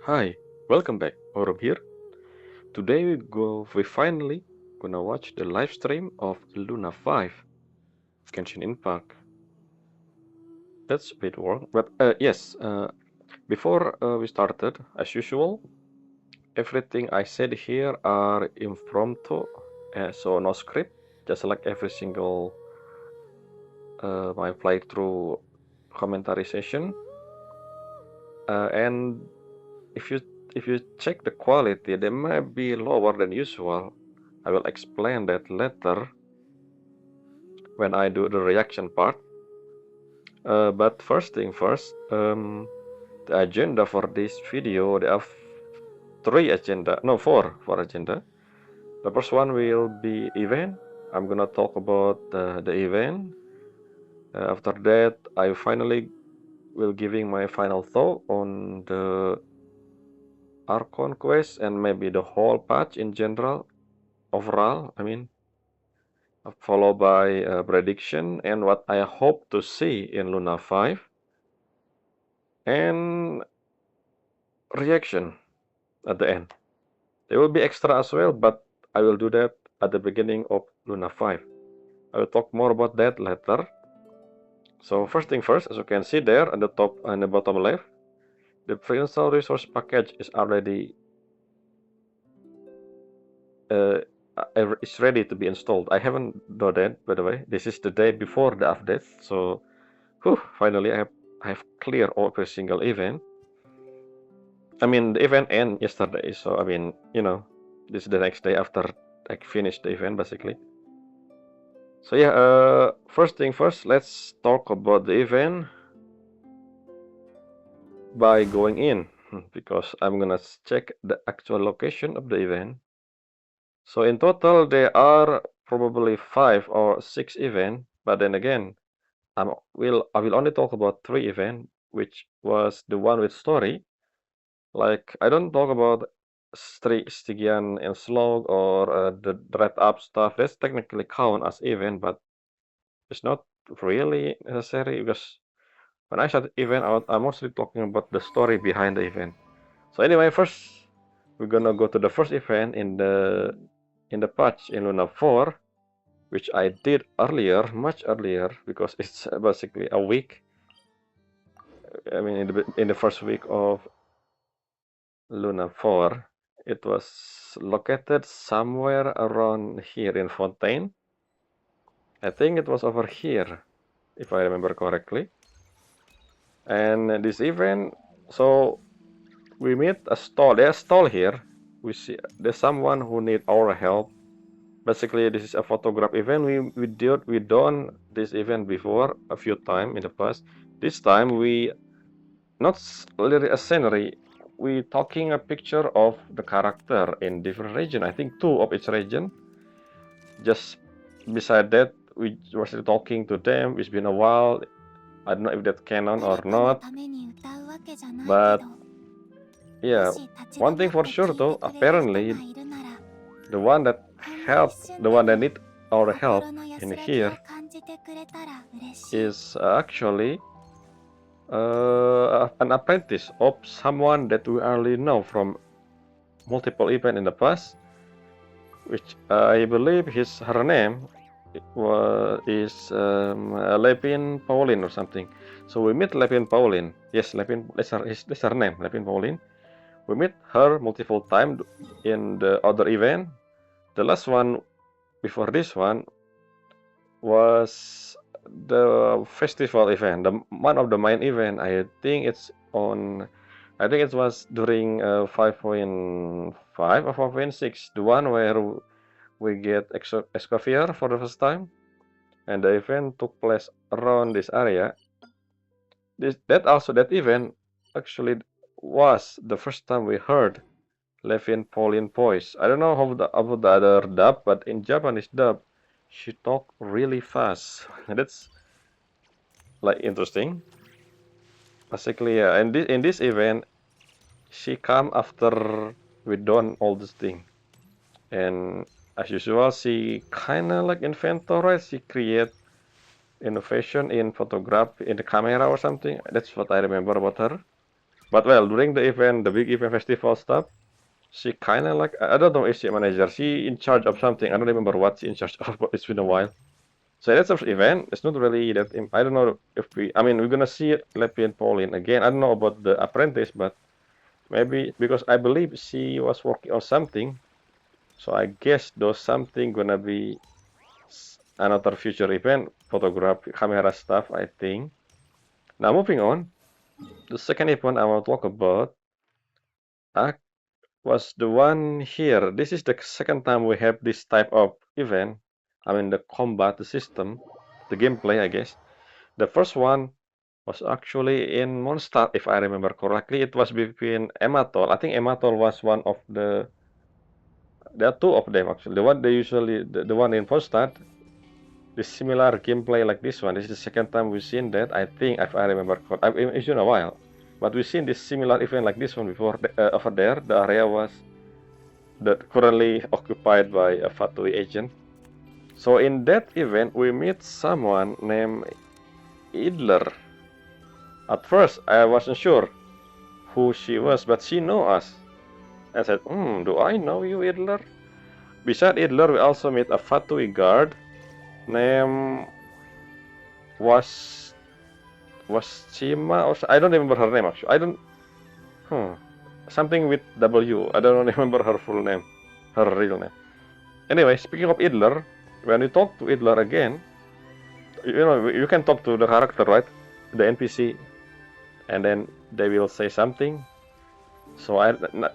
Hi, welcome back. Aurum here. Today we finally gonna watch the live stream of Luna 5 Genshin Impact. That's a bit wrong, but yes. Before we started, as usual, everything I said here are impromptu, so no script, just like every single my playthrough commentary session. And if you if you check the quality, they might be lower than usual. I will explain that later when I do the reaction part. But first thing first, the agenda for this video, there are four agenda. The first one will be event. I'm gonna talk about the event. After that, I finally will giving my final thought on the Archon quest and maybe the whole patch in general, overall. I mean, followed by a prediction and what I hope to see in Luna 5 and reaction at the end. There will be extra as well, but I will do that at the beginning of Luna 5. I will talk more about that later. So first thing first, as you can see there at the top and the bottom left, the pre-install resource package is already it's ready to be installed. I haven't done that, by the way. This is the day before the update, so finally I have cleared every single event. I mean, the event ended yesterday, so I mean, this is the next day after I finished the event, basically. So yeah, first thing first, let's talk about the event by going in, because I'm gonna check the actual location of the event. So in total, there are probably 5 or 6 events, but then again, I will only talk about 3 events, which was the one with story. Like, I don't talk about Stygian and Slog or the Dread Up stuff. That's technically count as event, but it's not really necessary because when I said event out, I'm mostly talking about the story behind the event. So anyway, first we're gonna go to the first event in the patch in Luna 4, which I did earlier, much earlier, because it's basically a week. I mean, in the first week of Luna 4, it was located somewhere around here in Fontaine. I think it was over here, if I remember correctly. And this event, so we meet a stall. There's a stall here. We see there's someone who need our help. Basically, this is a photograph event. We done this event before a few times in the past. This time we not literally a scenery. We talking a picture of the character in different region. I think 2 of each region. Just beside that, we were still talking to them. It's been a while. I don't know if that's canon or not, but yeah, one thing for sure though, apparently the one that need our help in here is actually an apprentice of someone that we already know from multiple events in the past, which I believe her name is Lepin Pauline or something. So we meet Lepin Pauline. Yes, Lepin. That's her name, Lepin Pauline. We meet her multiple times in the other event. The last one before this one was the festival event, one of the main event. I think it was during 5.5 or 5.6, the one where we get Escoffier for the first time, and the event took place around this area. That event actually was the first time we heard Levin Pauline voice. I don't know how about the other dub, but in Japanese dub, she talk really fast. That's like interesting. Basically, yeah. And in this event, she come after we done all this thing, and as usual, she kind of like inventor, right? She create innovation in photography, in the camera or something. That's what I remember about her. But well, during the event, the big event festival stuff, she kind of like, I don't know if she a manager. She in charge of something. I don't remember what she in charge of, but it's been a while. So that's the event. It's not really that. I don't know if we. I mean, we're gonna see Leppy and Pauline again. I don't know about the apprentice, but maybe because I believe she was working on something. So I guess those something gonna be another future event, photograph, camera stuff, I think. Now moving on, the second event I want to talk about was the one here. This is the second time we have this type of event. I mean the combat, the system, the gameplay, I guess. The first one was actually in Mondstadt, if I remember correctly. It was between Ematol. I think Ematol was one of the. There are two of them actually. The one they usually, the one in Mondstadt, the similar gameplay like this one. This is the second time we've seen that. I think, if I remember correctly, it's been a while, but we've seen this similar event like this one before. Over there, the area was currently occupied by a Fatui agent. So in that event, we meet someone named Idler. At first, I wasn't sure who she was, but she know us. I said, do I know you, Idler? Beside Idler, we also meet a Fatui guard named was Chima, or I don't remember her name actually. I don't. Something with W. I don't remember her full name, her real name. Anyway, speaking of Idler, when you talk to Idler again, you can talk to the character, right? The NPC, and then they will say something. So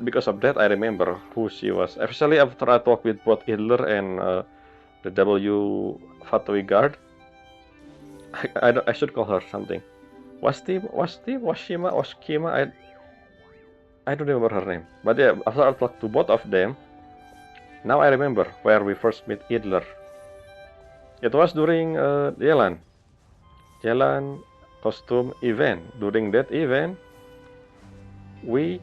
because of that, I remember who she was. Especially after I talked with both Idler and the W Fatui guard. I should call her something. Washima? I don't remember her name. But yeah, after I talked to both of them, now I remember where we first met Idler. It was during Yelan costume event. During that event, we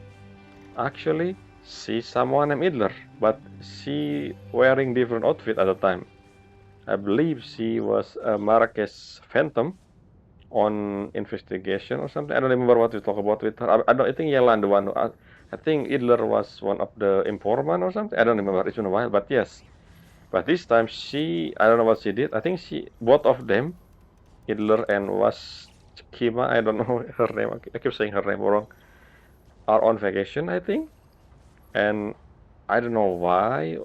actually see someone named Idler, but she wearing different outfit at the time. I believe she was a Marrakesh Phantom on investigation or something. I don't remember what we talk about with her. I think Yelan the one. I think Idler was one of the informant or something. I don't remember. It's been a while, but yes. But this time I don't know what she did. I think both of them, Idler and was Kima, I don't know her name. I keep saying her name wrong. Are on vacation, I think, and I don't know why,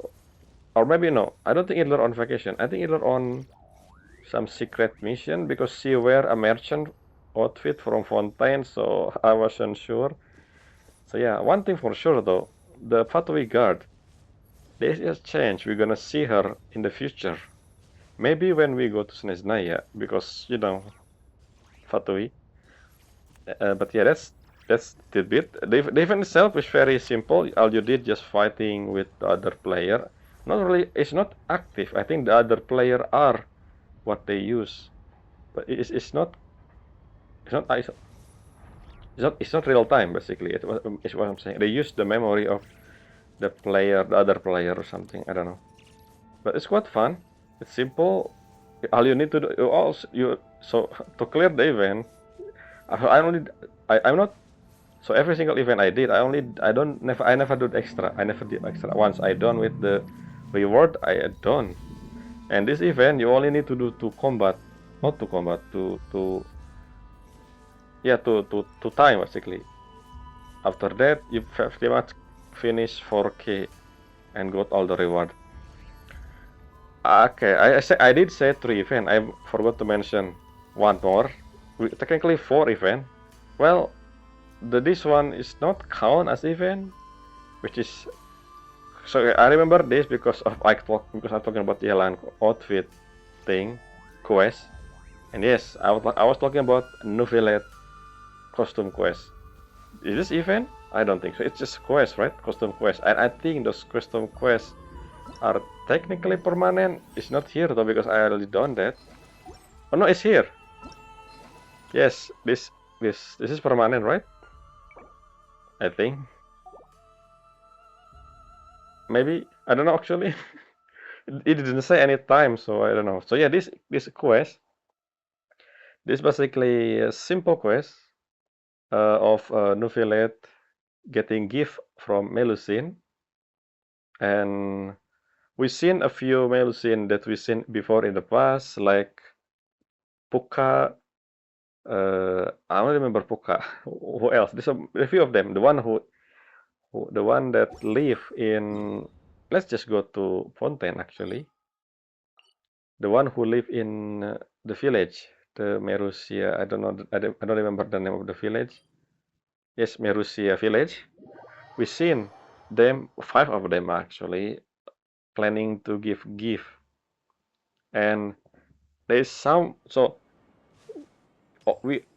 or maybe no. I don't think Idler on vacation. I think Idler on some secret mission because she wear a merchant outfit from Fontaine, so I wasn't sure. So yeah, one thing for sure though, the Fatui guard, there is a chance we're gonna see her in the future. Maybe when we go to Snesnaya, because Fatui. But yeah, that's the bit. The event itself is very simple. All you did just fighting with the other player. Not really, it's not active. I think the other player are what they use, but it's not it's not it's not real time basically. It's what I'm saying. They use the memory of the other player or something. I don't know, but it's quite fun. It's simple. All you need to do so to clear the event. I'm not. So every single event I did, I never did extra. I never did extra. Once I done with the reward, I done. And this event, you only need to do to combat, not to combat, to time basically. After that, you pretty much finish 4K and got all the reward. Okay, I did say 3 event. I forgot to mention one more. Technically 4 event. Well, this one is not count as event, which is so I remember this because I'm talking about the Yelan outfit thing quest, and yes, I was talking about Novelet costume quest. Is this event? I don't think so. It's just quest, right? Costume quest, and I think those custom quests are technically permanent. It's not here though because I already done that. Oh no, it's here. Yes, this is permanent, right? I think. Maybe I don't know actually. It didn't say any time, so I don't know. So yeah, this quest, this basically a simple quest. of Nuvilet getting gift from Melusine, and we've seen a few Melusine that we've seen before in the past, like Puka. I don't remember Puka. Who else? There's a few of them. The one that live in. Let's just go to Fontaine actually. The one who live in the village, the Merusia. I don't know. I don't remember the name of the village. Yes, Merusia village. We've seen them, 5 of them actually, planning to give gift, and there's some. So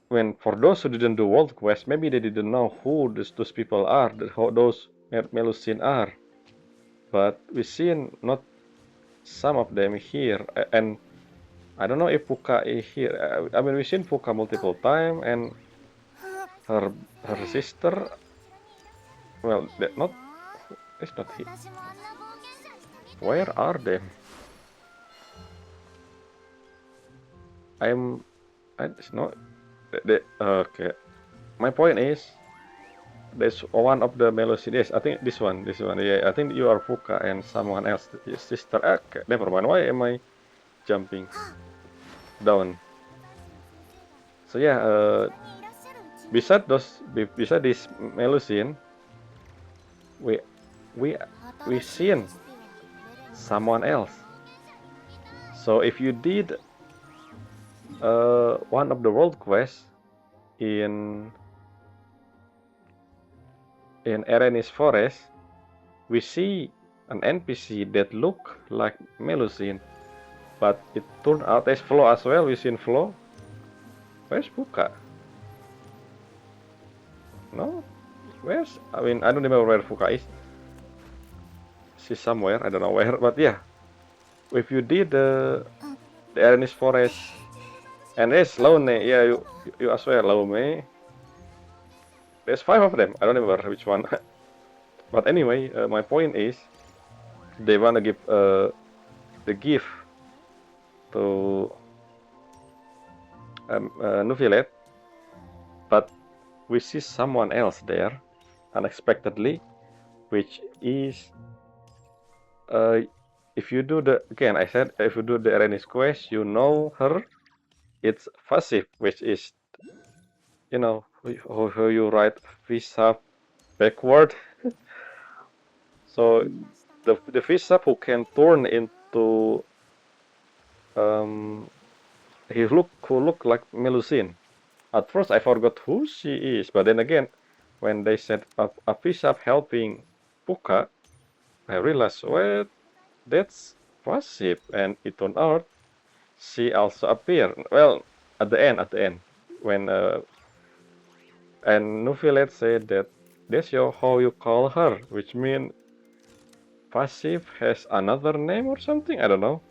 when for those who didn't do world quest, maybe they didn't know who those people are, how those Melusine are. But we've seen not some of them here, and I don't know if Puka is here. I mean, we've seen Puka multiple times, and her sister. Well, that not. It's not here. Where are they? It's not. Okay. My point is, there's one of the Melusines. I think this one. Yeah, I think you are Puka and someone else, your sister. Okay, never mind. Why am I jumping down? So yeah, beside this Melusine, we seen someone else. So if you did one of the world quests in Erenis Forest, we see an NPC that look like Melusine, but it turned out as Flo as well. We seen Flo. Where's Puka? No, where's? I mean, I don't remember where Puka is. She's somewhere. I don't know where, but yeah. If you did the Erenis Forest, and there's Lone, yeah, you as well, Lone. There's 5 of them. I don't remember which one. But anyway, my point is, they wanna give the gift to Nuvilet, but we see someone else there unexpectedly, which is if you do I said if you do the Erenis quest, you know her. It's passive, which is, you know, how you write Visap backward. So the Visap who can turn into who look like Melusine. At first I forgot who she is, but then again, when they said a Visap helping Puka, I realized, well, that's passive, and it turned out she also appeared. Well, at the end, when and Nuvilet said that that's how you call her, which means passive has another name or something. I don't know.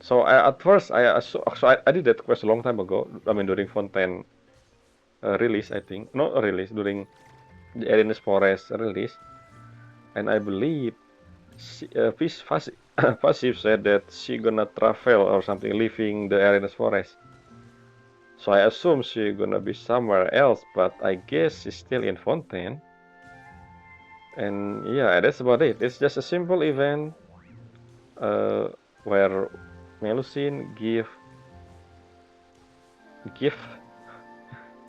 So at first I did that quest a long time ago. I mean during Fontaine release, I think, not release, during the Erenis Forest release, and I believe passive said that she gonna travel or something, leaving the Erenis Forest. So I assume she gonna be somewhere else, but I guess she's still in Fontaine. And yeah, that's about it. It's just a simple event where Melusine give gift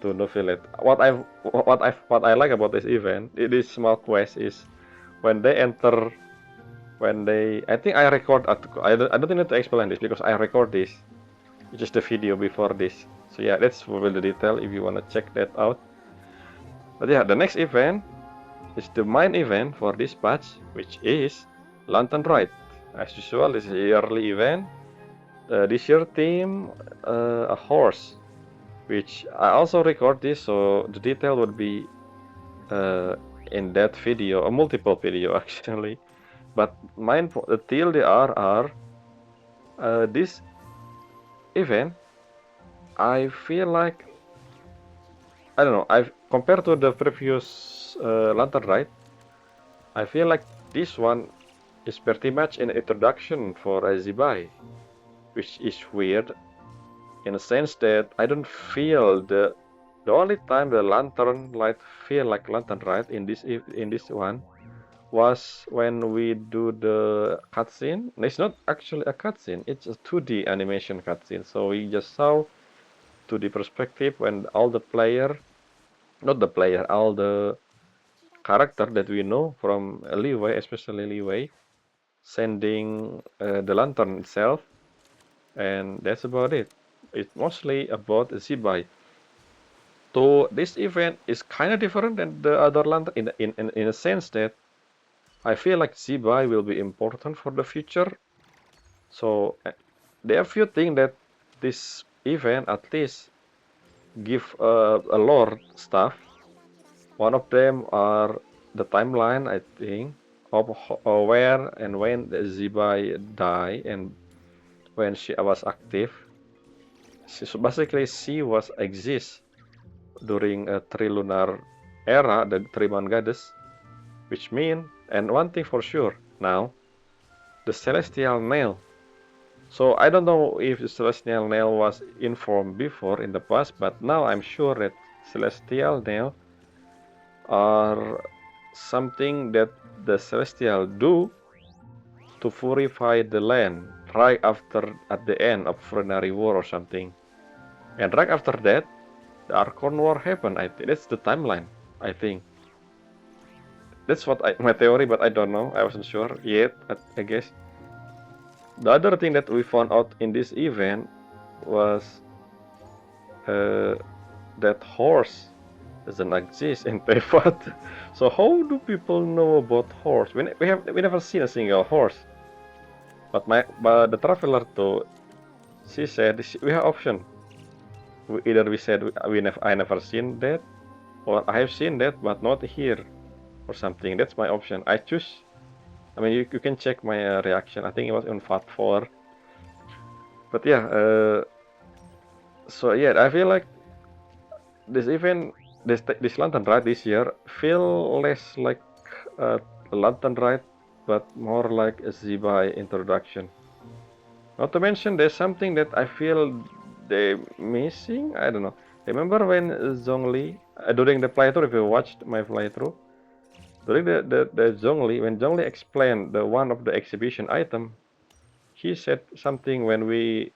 to Novelet. What I like about this event, this small quest, is when they enter, I think I record. I don't need to explain this because I record this. It's just the video before this. So yeah, that's for the detail if you wanna check that out. But yeah, the next event is the main event for this patch, which is Lantern Ride. As usual, this is a yearly event. This year theme a horse, which I also record this, so the detail would be in that video, a multiple video actually. But the TLDR are this event. I feel like, I don't know, I've compared to the previous Lantern Ride, I feel like this one is pretty much an introduction for Zibai, which is weird in a sense that I don't feel the The only time the lantern light feel like lantern light in this one was when we do the cutscene. It's not actually a cutscene; it's a 2D animation cutscene. So we just saw 2D perspective when all the player, not the player, all the character that we know from Leeway, especially Leeway, sending the lantern itself, and that's about it. It's mostly about Zibai. So this event is kind of different than the other lantern in a sense that I feel like Zibai will be important for the future. So there are few things that this event at least give a lore stuff. One of them are the timeline, I think, of where and when the Zibai died and when she was active. So basically, she was exist during a trilunar era, the Triman goddess, which mean, and one thing for sure now, the celestial nail. So I don't know if the celestial nail was informed before in the past, but now I'm sure that celestial nail are something that the celestial do to purify the land right after at the end of Frenary War or something. And right after that, the Archon War happened. I think that's the timeline. I think that's what my theory, but I don't know. I wasn't sure yet. I guess the other thing that we found out in this event was uh, that horse doesn't exist in Tevat. So how do people know about horse? We never seen a single horse. But the traveler too, she said we have option. Either we said I never seen that, or I have seen that but not here or something. That's my option. I choose. I mean, you can check my reaction. I think it was on FAT4. But yeah, so yeah, I feel like this event, this lantern ride this year feel less like a lantern ride, but more like a Zibai introduction. Not to mention, there's something that I feel they missing. I don't know. Remember when Zhongli during the playthrough? If you watched my playthrough, during the Zhongli, when Zhongli explained the one of the exhibition item, he said something when we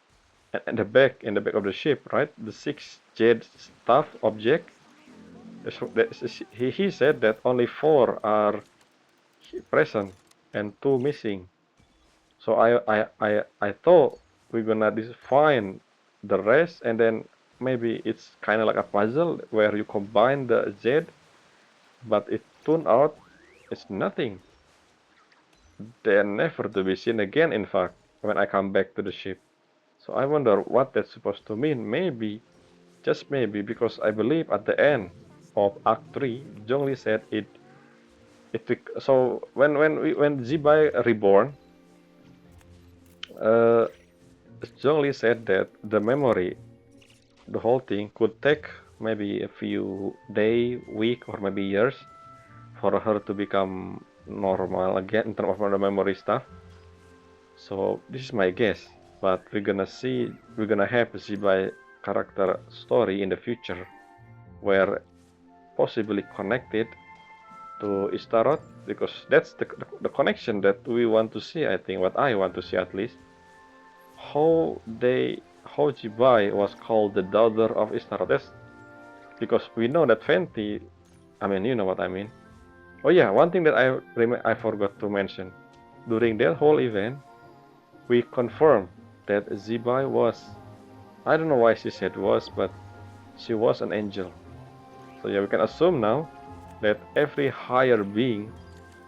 at the back in the back of the ship, right? The 6 jade staff object. He said that only 4 are present and 2 missing. So I thought we're gonna find the rest, and then maybe it's kind of like a puzzle where you combine the Z, but it turned out it's nothing. They're never to be seen again, in fact, when I come back to the ship. So I wonder what that's supposed to mean. Maybe, just maybe, because I believe at the end of Act 3, Zhongli said so when Zibai reborn, uh, Zhongli said that the memory, the whole thing, could take maybe a few day, week, or maybe years for her to become normal again in terms of the memory stuff. So this is my guess, but we're gonna have a Zibai character story in the future where possibly connected to Istaroth, because that's the connection that we want to see. I think what I want to see at least how Zibai was called the daughter of Istaroth. That's because we know that Fenty. I mean, you know what I mean. Oh yeah, one thing that I forgot to mention during that whole event, we confirmed that Zibai was. I don't know why she said was, but she was an angel. So yeah, we can assume now that every higher being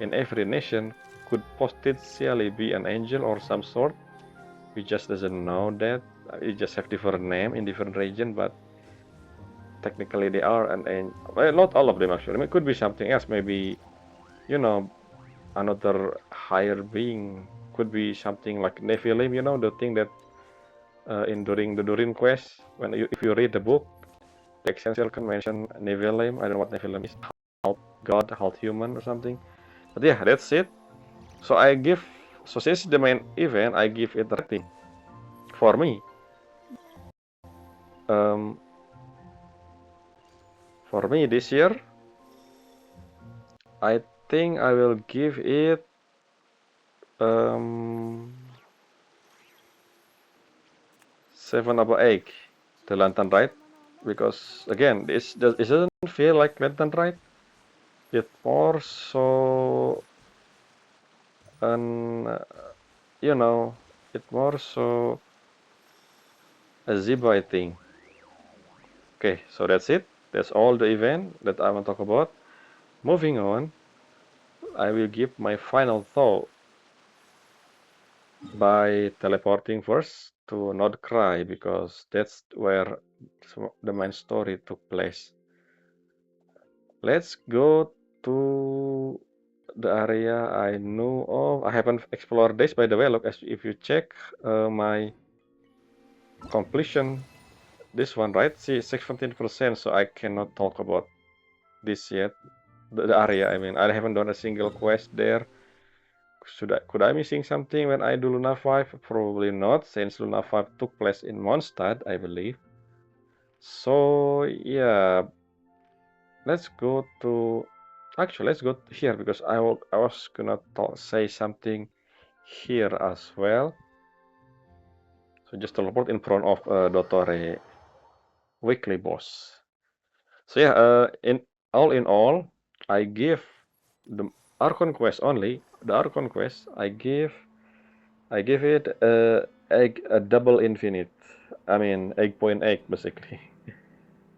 in every nation could potentially be an angel or some sort. We just doesn't know that. We just have different name in different region, but technically they are an angel. Well, not all of them actually. I mean, it could be something else. Maybe, you know, another higher being. Could be something like Nephilim. You know, the thing that in during the Durin quest, if you read the book, the Essential can mention Nephilim. I don't know what Nephilim is. Half god, half human or something. But yeah, that's it. So since the main event, I give it a rating. For me, um, For me this year, I think I will give it 7/8, the lantern ride, because again, it doesn't feel like lantern ride. It more so an it more so a zebra, I think. Okay, so that's it. That's all the event that I want to talk about. Moving on, I will give my final thought by teleporting first to Not Cry, because that's where the main story took place. Let's go to the area I know of. I haven't explored this, by the way. Look, as if you check my completion, this one, right? See, 17%, so I cannot talk about this yet. The area, I mean, I haven't done a single quest there. Could I missing something when I do Luna 5? Probably not, since Luna 5 took place in Mondstadt, I believe. So yeah, let's go to let's go here, because I was gonna say something here as well. So just teleport in front of Dottore weekly boss. So yeah, in all, I give the Archon quest only. The Archon quest I give it a double infinite. I mean 8.8 basically.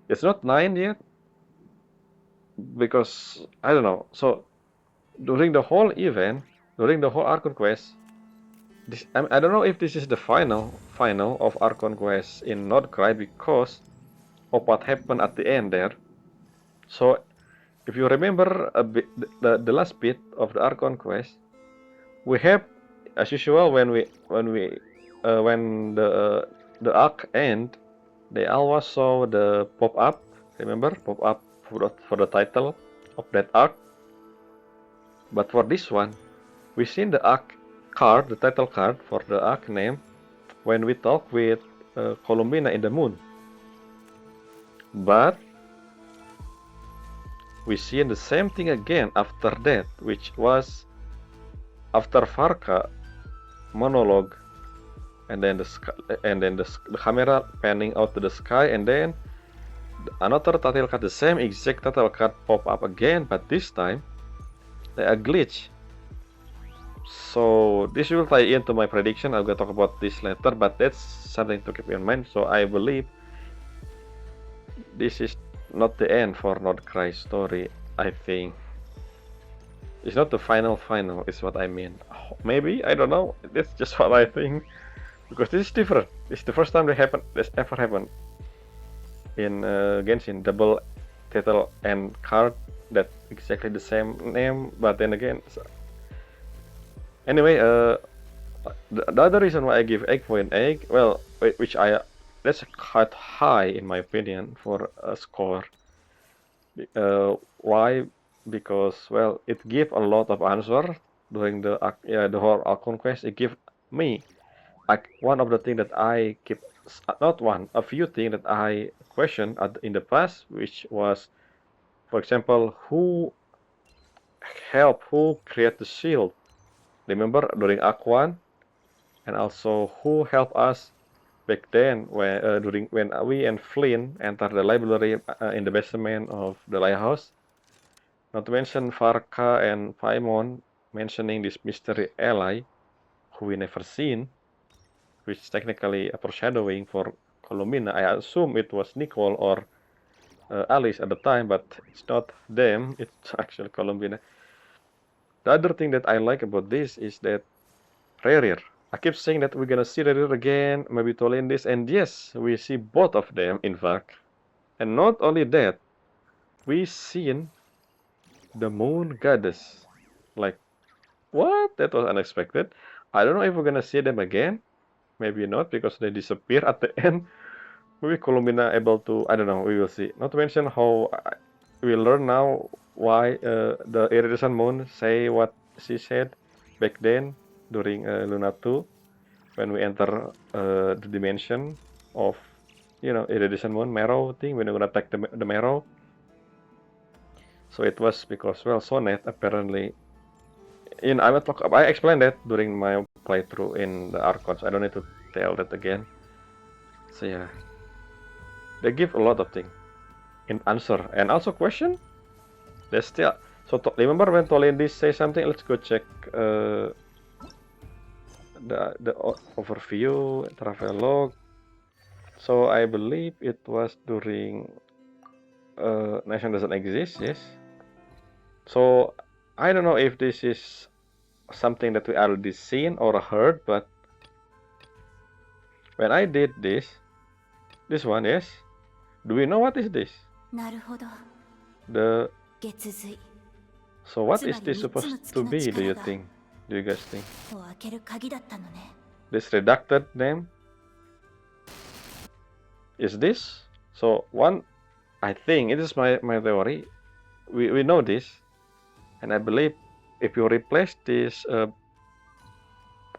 It's not 9 yet, because I don't know. So during the whole event, during the whole Archon quest, I don't know if this is the final of Archon quest in Nordcry, because of what happened at the end there. So if you remember a bit, the last bit of the Archon quest, we have, as usual, when the arc end, they always saw the pop up. Remember, pop up for the title of that arc. But for this one, we seen the arc card, the title card for the arc name, when we talk with Columbina in the moon. But we seen the same thing again after that, which was after Farka monologue, and then the camera panning out to the sky, and then another title card, the same exact title card pop up again, but this time a glitch. So this will tie into my prediction. I'm gonna talk about this later, but that's something to keep in mind. So I believe this is not the end for Nordcry story. I think it's not the final, is what I mean. Maybe, I don't know. That's just what I think, because this is different. It's the first time this ever happened in Genshin. Double title and card that exactly the same name, but then again. Anyway, the other reason why I give 8.8, well, that's quite high in my opinion for a score. Why? Because, well, it give a lot of answer during the whole Archon quest. It give me one of the things that I keep, not one, a few things that I questioned in the past, which was, for example, who create the shield? Remember during Arc 1, and also who helped us back then when we and Flynn entered the library in the basement of the lighthouse. Not to mention Farka and Paimon mentioning this mystery ally who we never seen, which is technically a foreshadowing for Columbina. I assume it was Nicole or Alice at the time, but it's not them, it's actually Columbina. The other thing that I like about this is that Rerir. I keep saying that we're gonna see Rerir again, maybe Tolindis, and yes, we see both of them, in fact. And not only that, we seen the moon goddess. Like, what? That was unexpected. I don't know if we're gonna see them again. Maybe not, because they disappear at the end. Maybe Columbina able to, I don't know, we will see. Not to mention how we learn now why the iridescent moon say what she said back then during Luna 2, when we enter the dimension of, iridescent moon, marrow thing, when we're gonna attack the marrow. So it was because, well, Sonnet apparently, I explained that during my playthrough in the Archons. I don't need to tell that again. So yeah, they give a lot of things in answer and also question. They still. So remember when Tolindis say something? Let's go check the overview, travel log. So I believe it was during nation doesn't exist. Yes. So I don't know if this is something that we already seen or heard, but when I did this one, yes. Do we know what is this? なるほど。 The 月髄 so what つ is まり this 三つの supposed 月 to の be? Do 力 you が think? Do you guys think を開ける鍵だったのね。 this redacted name is this? So one, I think it is my theory. We know this, and I believe if you replace this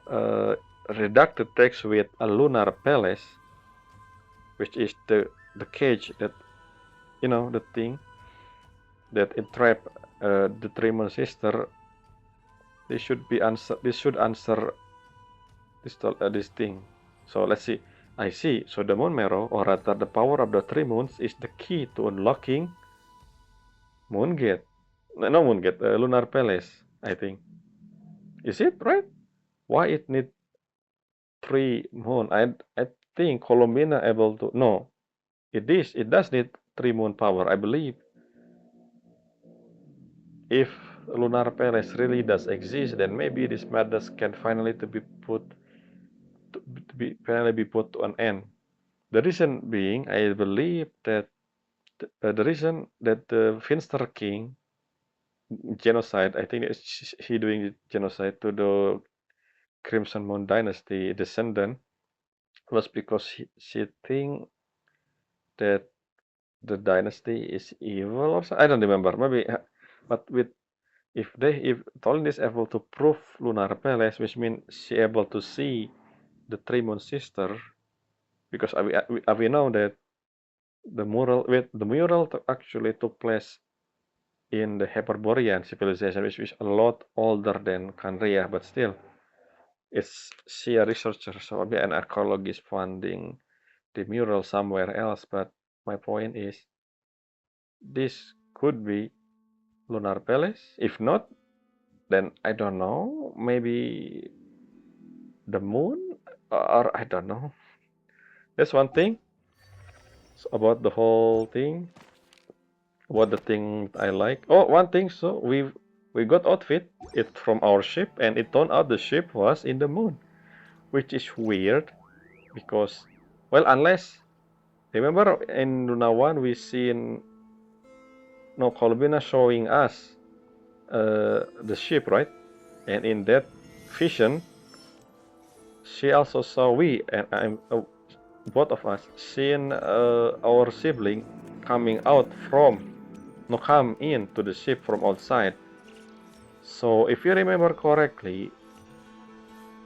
redacted text with a lunar palace, which is the cage that the thing that entrap the Tremon sister. This should answer this thing. So let's see. I see. So the moon marrow, or rather the power of the three moons, is the key to unlocking moon gate. No, moon gate, lunar palace. I think. Is it right? Why it need three moon? I think Colombina able to. No, it is. It does need three moon power. I believe. If lunar palace really does exist, then maybe this madness can finally be put to an end. The reason being, I believe that the reason that the Finster King genocide, I think he doing genocide to the Crimson Moon Dynasty descendant, was because she think that the dynasty is evil or something. I don't remember. Maybe, but if Tolin is able to prove Lunar Palace, which means she able to see the Three Moon Sister, because we know that the mural actually took place in the Hyperborean civilization, which is a lot older than Kandria, but still, it's she a researcher, so maybe an archaeologist finding the mural somewhere else. But my point is, this could be Lunar Palace. If not, then I don't know. Maybe the moon, or I don't know. That's one thing about the whole thing. What the thing I like. Oh, one thing. So we got outfit it from our ship, and it turned out the ship was in the moon, which is weird because, well, unless remember in Luna One we seen no Colbina showing us the ship, right? And in that vision, she also saw and I'm both of us seeing our sibling coming out from no come into the ship from outside. So if you remember correctly,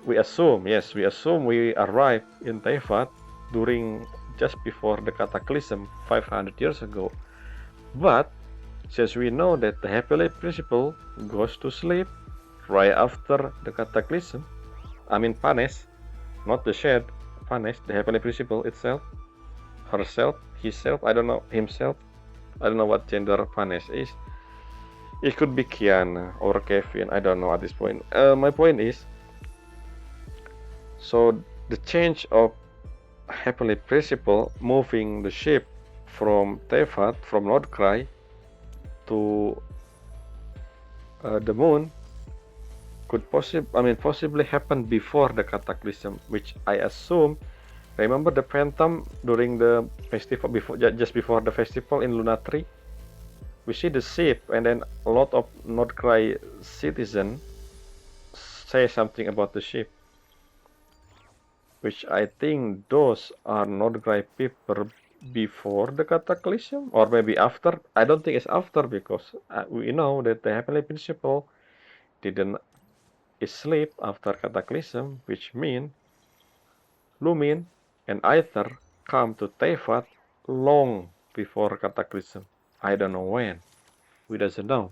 we assume we arrived in Teyvat during just before the cataclysm 500 years ago. But since we know that the Heavenly Principle goes to sleep right after the cataclysm, I mean Panes, not the shed, Panes, the Heavenly Principle itself, herself, himself, I don't know, himself, I don't know what gender Panes is. It could be Kiana or Kevin, I don't know at this point. My point is, so the change of Heavenly Principle moving the ship from Teyvat, from Nordkrai, to the moon could possibly happen before the cataclysm, which I assume. Remember the Phantom during the festival just before the festival in Luna 3? We see the ship, and then a lot of Nordkrai citizens say something about the ship, which I think those are Nordkrai people before the cataclysm, or maybe after. I don't think it's after, because we know that the Heavenly Principle didn't sleep after cataclysm, which means Lumin and Aether come to Teyvat long before cataclysm. I don't know when. We doesn't know.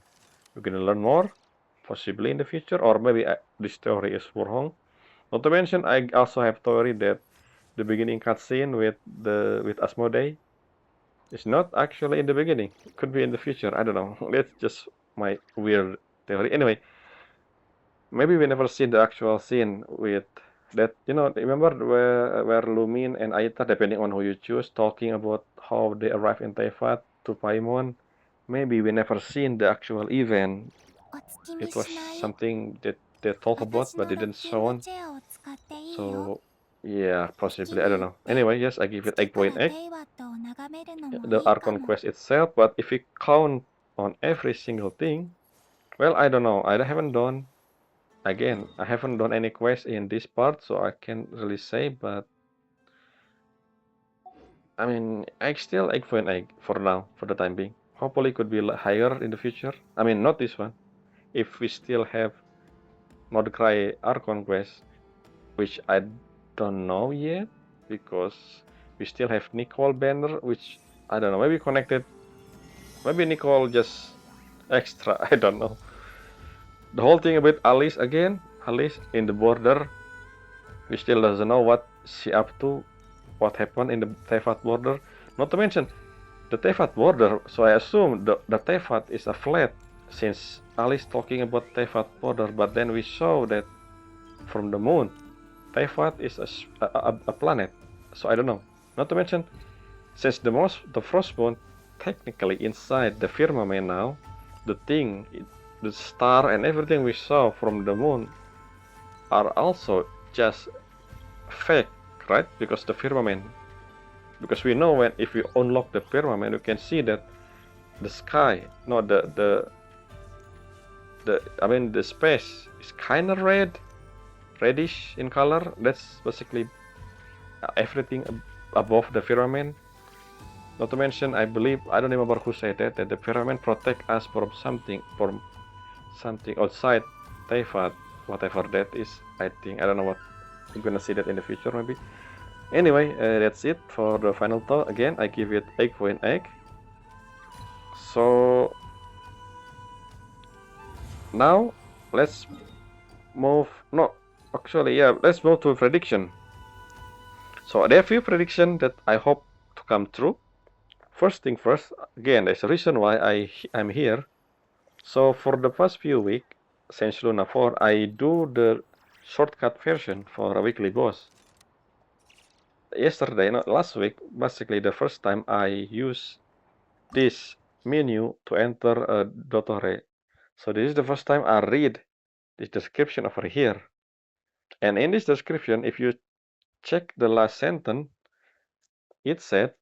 We're gonna learn more, possibly in the future, or maybe this theory is wrong. Not to mention, I also have theory that the beginning cutscene with Asmodee is not actually in the beginning. It could be in the future. I don't know. That's just my weird theory. Anyway, maybe we never seen the actual scene with that. Remember where Lumin and Aita, depending on who you choose, talking about how they arrive in Teyvat to Paimon. Maybe we never seen the actual event. お月見 It was しない something that they talk about, 私 but のロッ didn't キング show. チェアを使っていいよ So yeah, 月 possibly. I に don't 行っ know. て Anyway, yes, I give it 月から 8.8. テイワットを眺めるのも The いいか Archon も quest itself, but if we count on every single thing, well, I don't know. I haven't done, again, I haven't done any quest in this part, so I can't really say, but I mean, I still 8.8 for now, for the time being. Hopefully, could be higher in the future. I mean, not this one. If we still have Mordecai Archon quest, which I don't know yet, because we still have Nicole banner, which I don't know, maybe connected. Maybe Nicole just extra, I don't know. The whole thing about Alice again, Alice in the border, we still doesn't know what she up to, what happened in the Teyvat border. Not to mention the Teyvat border, so I assume the Teyvat is a flat since Alice talking about Teyvat border, but then we saw that from the moon, Teyvat is a planet, so I don't know. Not to mention, since the frost moon technically inside the firmament now, the thing, the star and everything we saw from the moon are also just fake, right? Because the firmament, because we know when if we unlock the firmament, we can see that the sky, no, I mean the space is kind of reddish in color. That's basically everything above the firmament. Not to mention, I believe, I don't remember who said that the firmament protect us from something outside Teyvat, whatever that is. I think, I don't know what, we're gonna see that in the future maybe. Anyway, that's it for the final thought. Again, I give it 8.8. So now let's move, no, actually, yeah, let's move to prediction. So there are a few predictions that I hope to come true. First thing first, again, there's a reason why I'm here. So for the past few weeks, since Luna 4, I do the shortcut version for a weekly boss. Yesterday, not last week, basically the first time I use this menu to enter a Dotore. So this is the first time I read this description over here. And in this description, if you check the last sentence, it said,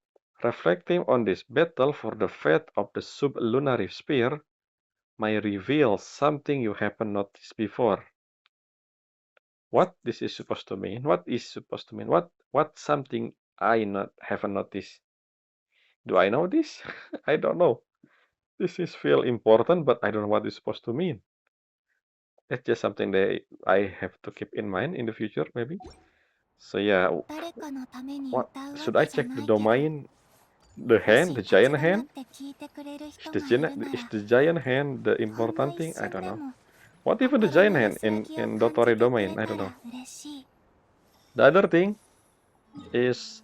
reflecting on this battle for the fate of the sublunary spear may reveal something you haven't noticed before. What this is supposed to mean? What is supposed to mean? What something I haven't noticed? Do I know this? I don't know. This is feel important, but I don't know what it's supposed to mean. It's just something that I have to keep in mind in the future, maybe. So yeah, 誰かのために what 歌うわ should I けじゃ check な the いけど domain, the も hand, し the 立ち giant 止まっ hand? て聞いてくれる Is 人 the がいる giant な is ら the giant hand the ほんの important 一 thing? I 瞬 don't で know. も What even the 心 giant の hand 安らぎを in 感じ Dottore てくれ domain? I た don't know. ら嬉しい The other thing is,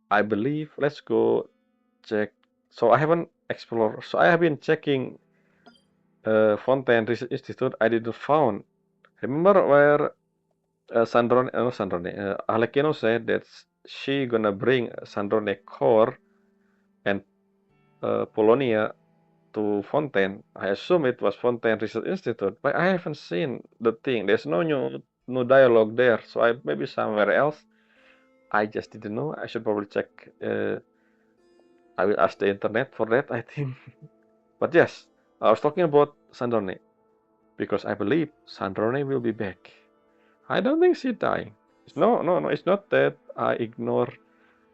I believe, let's go check. So I haven't explored. So I have been checking Fontaine Research Institute. I didn't found. Remember where Alekino said that she gonna bring Sandrone core and Polonia to Fontaine. I assume it was Fontaine Research Institute, but I haven't seen the thing. There's no new dialogue there, so I maybe somewhere else. I just didn't know. I should probably check. I will ask the internet for that, I think. But yes, I was talking about Sandrone because I believe Sandrone will be back. I don't think she's dying. No. It's not that I ignore.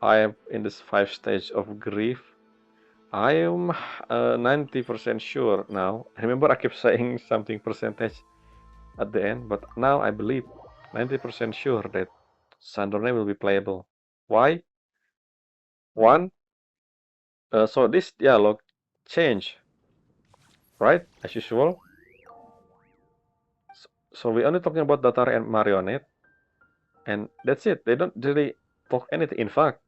I am in this 5 stage of grief. I am 90% sure now. Remember, I kept saying something percentage at the end, but now I believe 90% sure that Sandrone will be playable. Why? One, so this dialogue changed right? As usual. So we're only talking about Dotare and Marionette, and that's it. They don't really talk anything. In fact,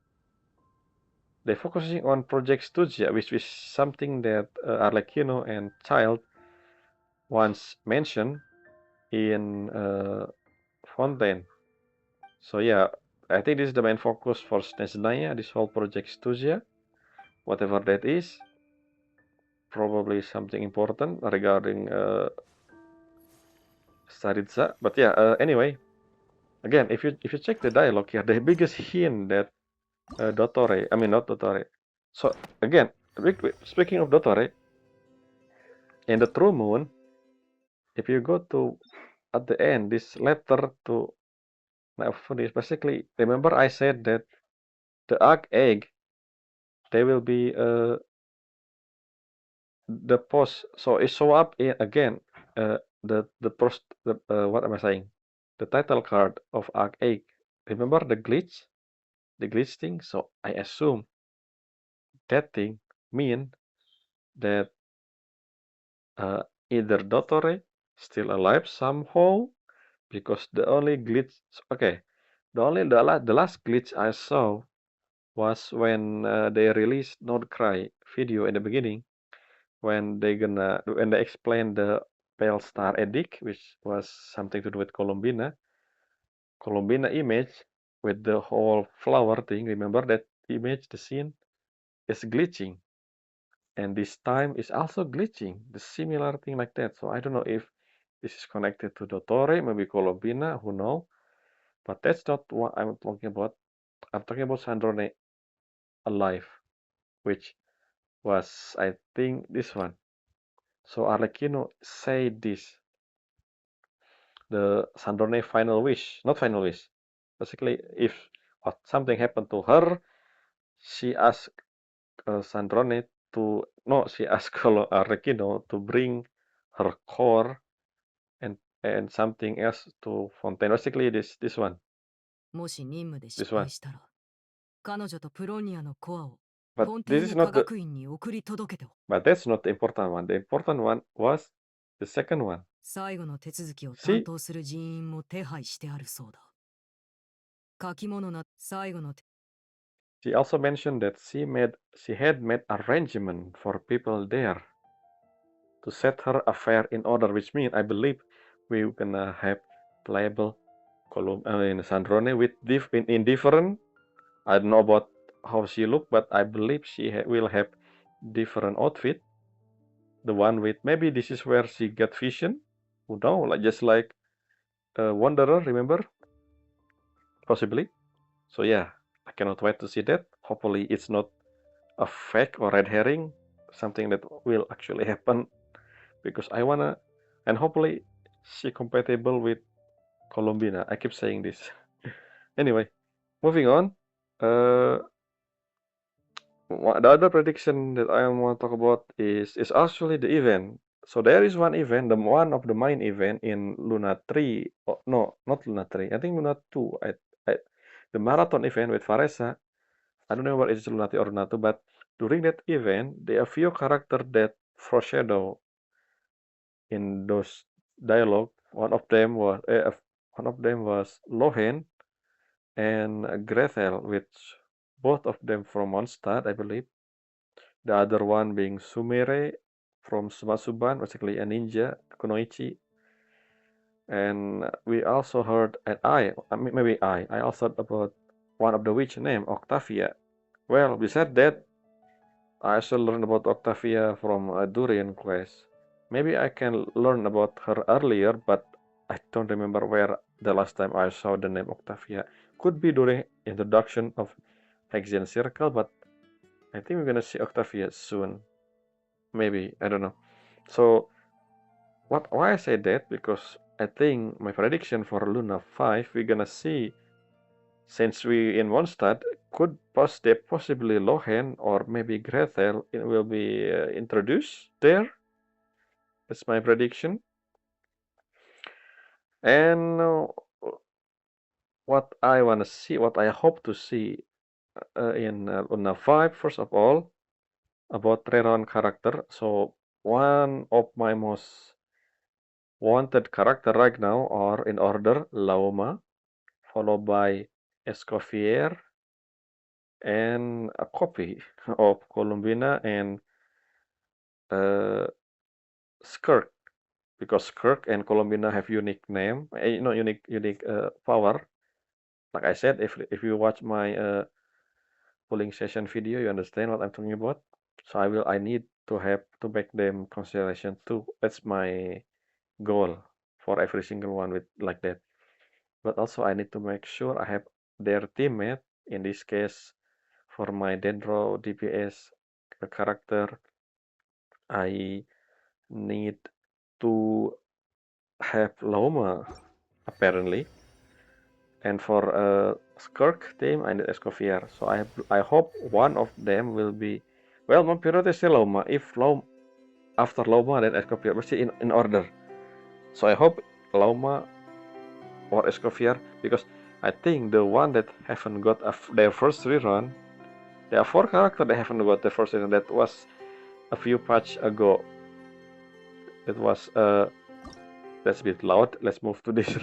they're focusing on Project Studia, which is something that Arlecchino and Child once mentioned in Fontaine. So yeah, I think this is the main focus for Snesnaya, this whole Project Studia, whatever that is, probably something important regarding Staritza. But yeah, anyway, again, if you check the dialogue here, the biggest hint that Dottore, I mean not Dottore. So again, speaking of Dottore, in the True Moon, if you go to at the end, this letter to Naofuni is basically, remember I said that the Arc Egg, they will be the post. So it show up in again the post the what am I saying? The title card of Arc Egg. Remember the glitch thing. So I assume that thing mean that either Dottore still alive somehow because the only glitch. Okay, the last glitch I saw was when they released Not Cry video in the beginning when they explained the Pale Star Edict, which was something to do with Colombina image with the whole flower thing. Remember that image, the scene is glitching, and this time is also glitching, the similar thing like that. So I don't know if this is connected to Dottore, maybe Colombina, who know? But that's not what I'm talking about. I'm talking about Sandrone alive, which was I think this one. So Arlecchino say this, the Sandrone final wish, not final wish. Basically, if something happened to her, she asked Sandrone to, no, she asked Arlecchino to bring her core and something else to Fontaine. Basically, this one, もし任務で失 this one. 敗したら、彼女とプロニアのコアを But フォン this テー is ヌ科 not the, 学院に送り届けておく。 but that's not the important one. The important one was the second one. 最後の手続きを See? 担当する人員も手配してあるそうだ。書き物な最後の手 She also mentioned that she had made arrangement for people there to set her affair in order, which means I believe we're gonna have playable in Sandrone with in different. I don't know about how she look, but I believe she will have different outfit. The one with maybe this is where she get vision. Who know? Like just like Wanderer, remember? Possibly. So yeah, I cannot wait to see that. Hopefully, it's not a fake or red herring, something that will actually happen because I wanna, and hopefully she compatible with Colombina. I keep saying this. Anyway, moving on. Uh, the other prediction that I want to talk about is actually the event. So there is one event, the one of the main event in Luna 3. Oh, no, not Luna 3. I think Luna 2. The marathon event with Faresa. I don't know what is Luna 3 or Luna 2, but during that event, there are few characters that foreshadow in those dialogue. One of them was Lohen and Gretel, which both of them from Mondstadt, I believe. The other one being Sumire from Sumasuban, basically a ninja, Kunoichi. And we also heard, and I mean, maybe I also heard about one of the witch named Octavia. Well, besides that, I also learned about Octavia from a Durian quest. Maybe I can learn about her earlier, but I don't remember where the last time I saw the name Octavia. Could be during introduction of Hexian Circle, but I think we're gonna see Octavia soon. Maybe, I don't know. So, why I say that? Because I think my prediction for Luna 5, we're gonna see, since we in Mondstadt, they possibly Lohen or maybe Gretel will be introduced there. That's my prediction. And what I want to see, what I hope to see in Luna 5, first of all, about Reron character. So one of my most wanted character right now are in order Laoma, followed by Escoffier, and a copy of Columbina and uh, Skirk, because Skirk and Columbina have unique name, unique power. Like I said, if you watch my polling session video, you understand what I'm talking about. So I need to have to make them consideration too. That's my goal for every single one with like that. But also I need to make sure I have their teammate. In this case, for my Dendro DPS character, I need to have Loma apparently, and for Skirk team I need Escoffier. So I hope one of them will be, well, my priority is still Loma. If Loma after Loma then Escoffier, but in order. So I hope Loma or Escoffier, because I think the one that haven't got their first rerun, there are 4 characters that haven't got their first rerun. That was a few patch ago. It was that's a bit loud. Let's move to this.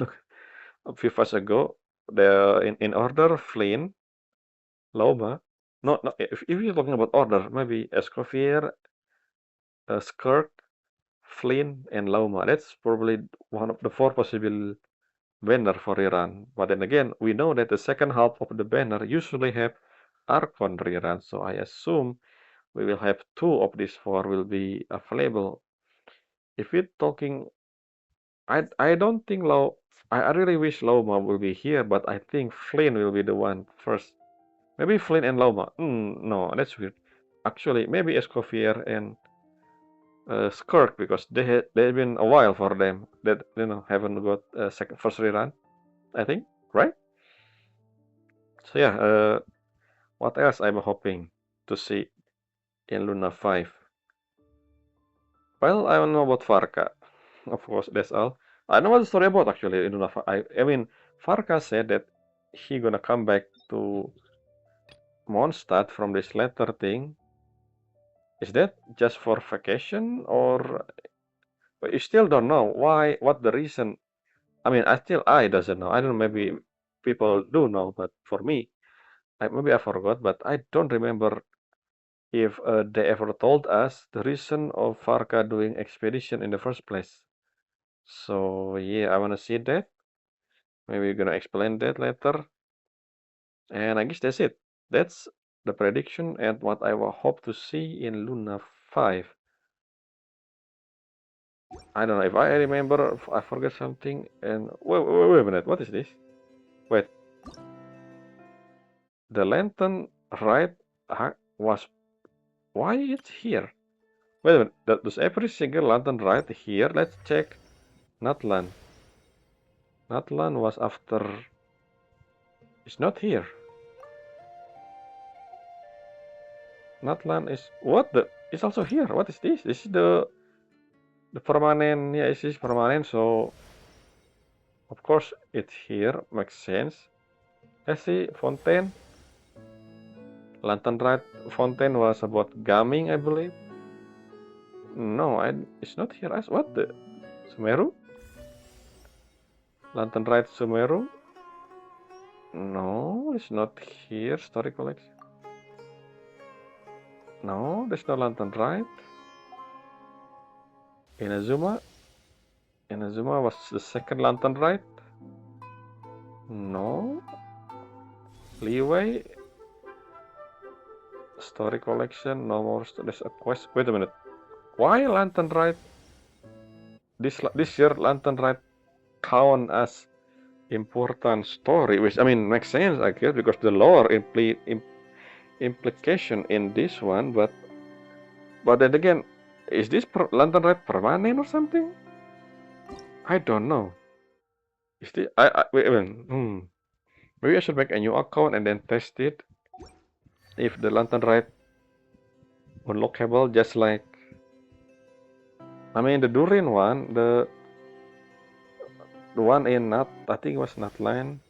A few patch ago, the in order Flynn, Loma. No, no. If you're talking about order, maybe Escoffier, Skirk, Flynn, and Loma. That's probably one of the 4 possible banner for rerun. But then again, we know that the second half of the banner usually have Archon rerun, so I assume we will have 2 of these 4 will be available. If we're talking, I don't think I really wish Loma will be here, but I think Flynn will be the one first. Maybe Flynn and Loma. No, that's weird. Actually, maybe Escoffier and Skirk, because they've been a while for them that haven't got second first rerun. I think, right? So yeah, what else I'm hoping to see in Luna 5? Well, I don't know about Farka. Of course, that's all. I know what the story about actually in Luna 5. I mean, Farka said that he gonna come back to Mondstadt from this letter thing. Is that just for vacation, or but you still don't know why? What the reason? I mean, I doesn't know. I don't know. Maybe people do know, but for me, maybe I forgot. But I don't remember if they ever told us the reason of Farka doing expedition in the first place. So yeah, I wanna see that. Maybe we're gonna explain that later. And I guess that's it. That's the prediction and what I will hope to see in Luna 5. I don't know if I remember, if I forget something. And wait a minute, what is this? Wait, the lantern right was, why it's here? Wait a minute, does every single lantern right here? Let's check. Natlan. Natlan was after. It's not here. Natlan is what the? It's also here. What is this? This is the permanent. Yeah, this is permanent. So of course it's here. Makes sense. Let's see. Fontaine. Lantern right. Fontaine was about gaming, I believe. No, it's not here. What the? Sumeru? Lantern right Sumeru? No, it's not here. Story collection. No, there's no lantern right. Inazuma? Inazuma was the second lantern right? No. Leeway? Story collection, no more. There's a quest. Wait a minute. Why lantern right? This year lantern right count as important story, which I mean makes sense, I guess, because the lore implication in this one. But then again, is this lantern right permanent or something? I don't know. Is this wait a minute. Maybe I should make a new account and then test it if the lantern right unlockable, just like I mean the Durin one, the one in Nat, I think it was Natland.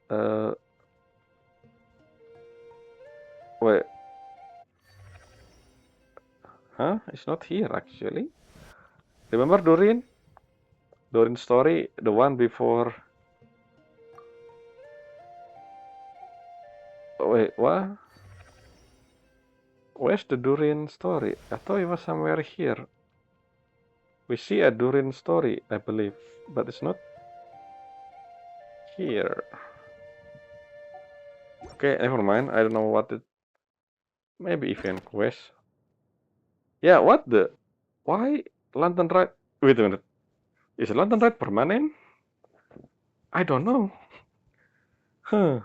Uh, wait, Huh? It's not here actually. Remember Durin? Durin story, the one before. Oh, wait, what? Where's the Durin story? I thought it was somewhere here. We see a Durin story, I believe, but it's not here. Okay, never mind. I don't know what it. Maybe event quest. Yeah, what the? Why Lantern Ride? Wait a minute. Is Lantern Ride permanent? I don't know. Huh.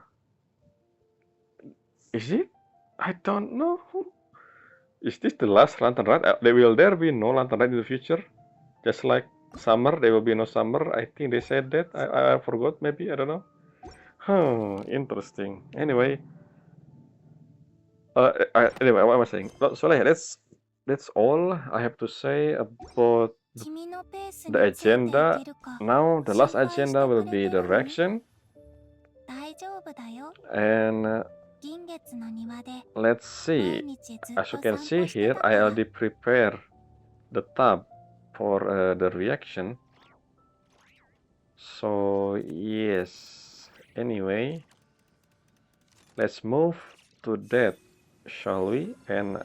Is it? I don't know. Is this the last Lantern Ride? Will there be no Lantern Ride in the future? Just like summer, there will be no summer. I think they said that. I forgot. Maybe I don't know. Huh. Interesting. Anyway. Anyway, what am I saying? So like, that's all I have to say about 君のペース the についてい agenda. けるか Now the last 心配して agenda will くれ be て the るの reaction, 大丈夫だよ and 銀月の庭で let's 毎 see. 日ずっ As と you 散 can 歩 see して here, たか I ら already prepare the tab for the reaction. So yes. Anyway, let's move to that, shall we? And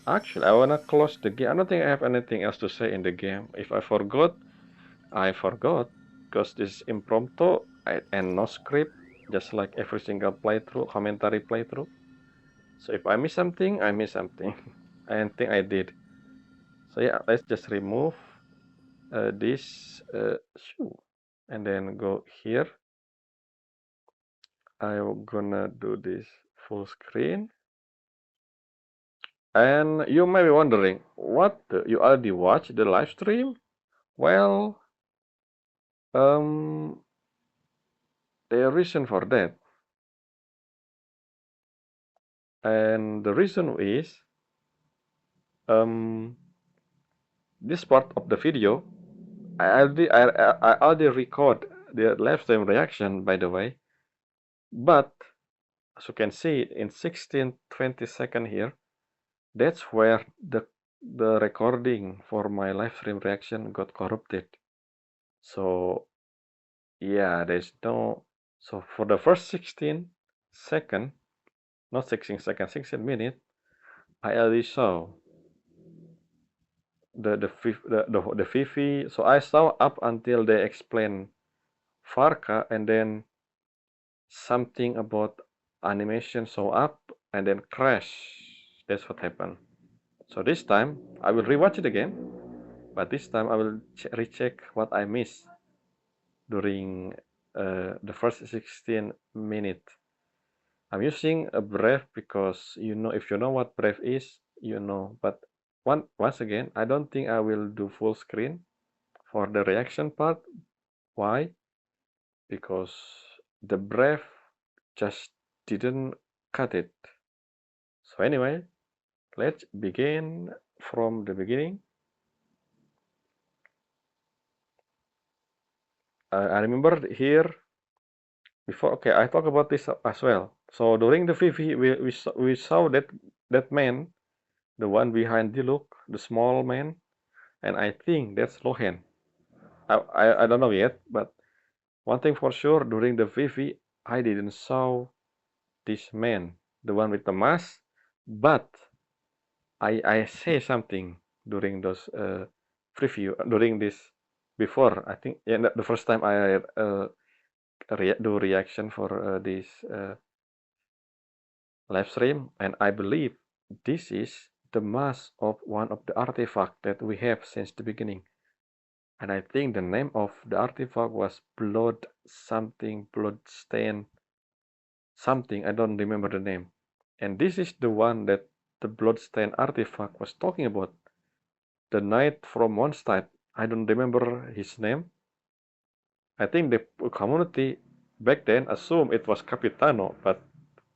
actually, I wanna close the game. I don't think I have anything else to say in the game. If I forgot, I forgot, because this is impromptu and no script, just like every single playthrough, commentary playthrough. So if I miss something, I miss something. I think I did. So yeah, let's just remove this shoe and then go here. I'm gonna do this full screen. And you may be wondering, what? You already watched the live stream? Well, the reason for that, and the reason is, this part of the video, I already record the live stream reaction, by the way, but as you can see in 16-20 seconds here, that's where the recording for my live stream reaction got corrupted. So yeah, there's no. So for the first 16 seconds, not 16 seconds, 16 minutes, I already saw the Fifi. So I saw up until they explain Farka, and then something about animation show up and then crash. That's what happened. So this time I will rewatch it again, but this time I will recheck what I missed during the first 16 minutes. I'm using a Brave because if you know what Brave is, you know. But once again, I don't think I will do full screen for the reaction part. Why? Because the Brave just didn't cut it. So anyway, let's begin from the beginning. I remember here before. Okay, I talk about this as well. So during the VV, we saw that man, the one behind Diluc, the small man, and I think that's Lohan. I don't know yet, but one thing for sure, during the VV, I didn't saw this man, the one with the mask, but I say something during those preview during this before. I think yeah, the first time I do reaction for this live stream, and I believe this is the mask of one of the artifacts that we have since the beginning. And I think the name of the artifact was blood something, blood stain something. I don't remember the name. And this is the one that the bloodstain artifact was talking about. The knight from Mondstadt. I don't remember his name. I think the community back then assumed it was Capitano, but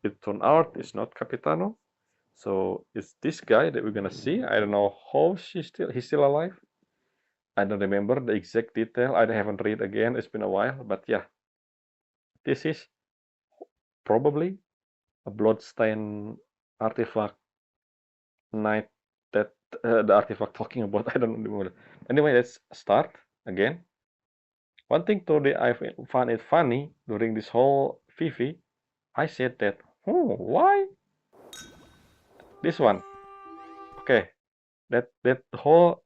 it turned out it's not Capitano. So it's this guy that we're gonna see. I don't know how he's still alive. I don't remember the exact detail. I haven't read again. It's been a while, but yeah, this is probably a bloodstain artifact knight that the artifact talking about. I don't know. Anyway, let's start again. One thing today I found it funny during this whole VV. I said that, oh, why this one? Okay, that whole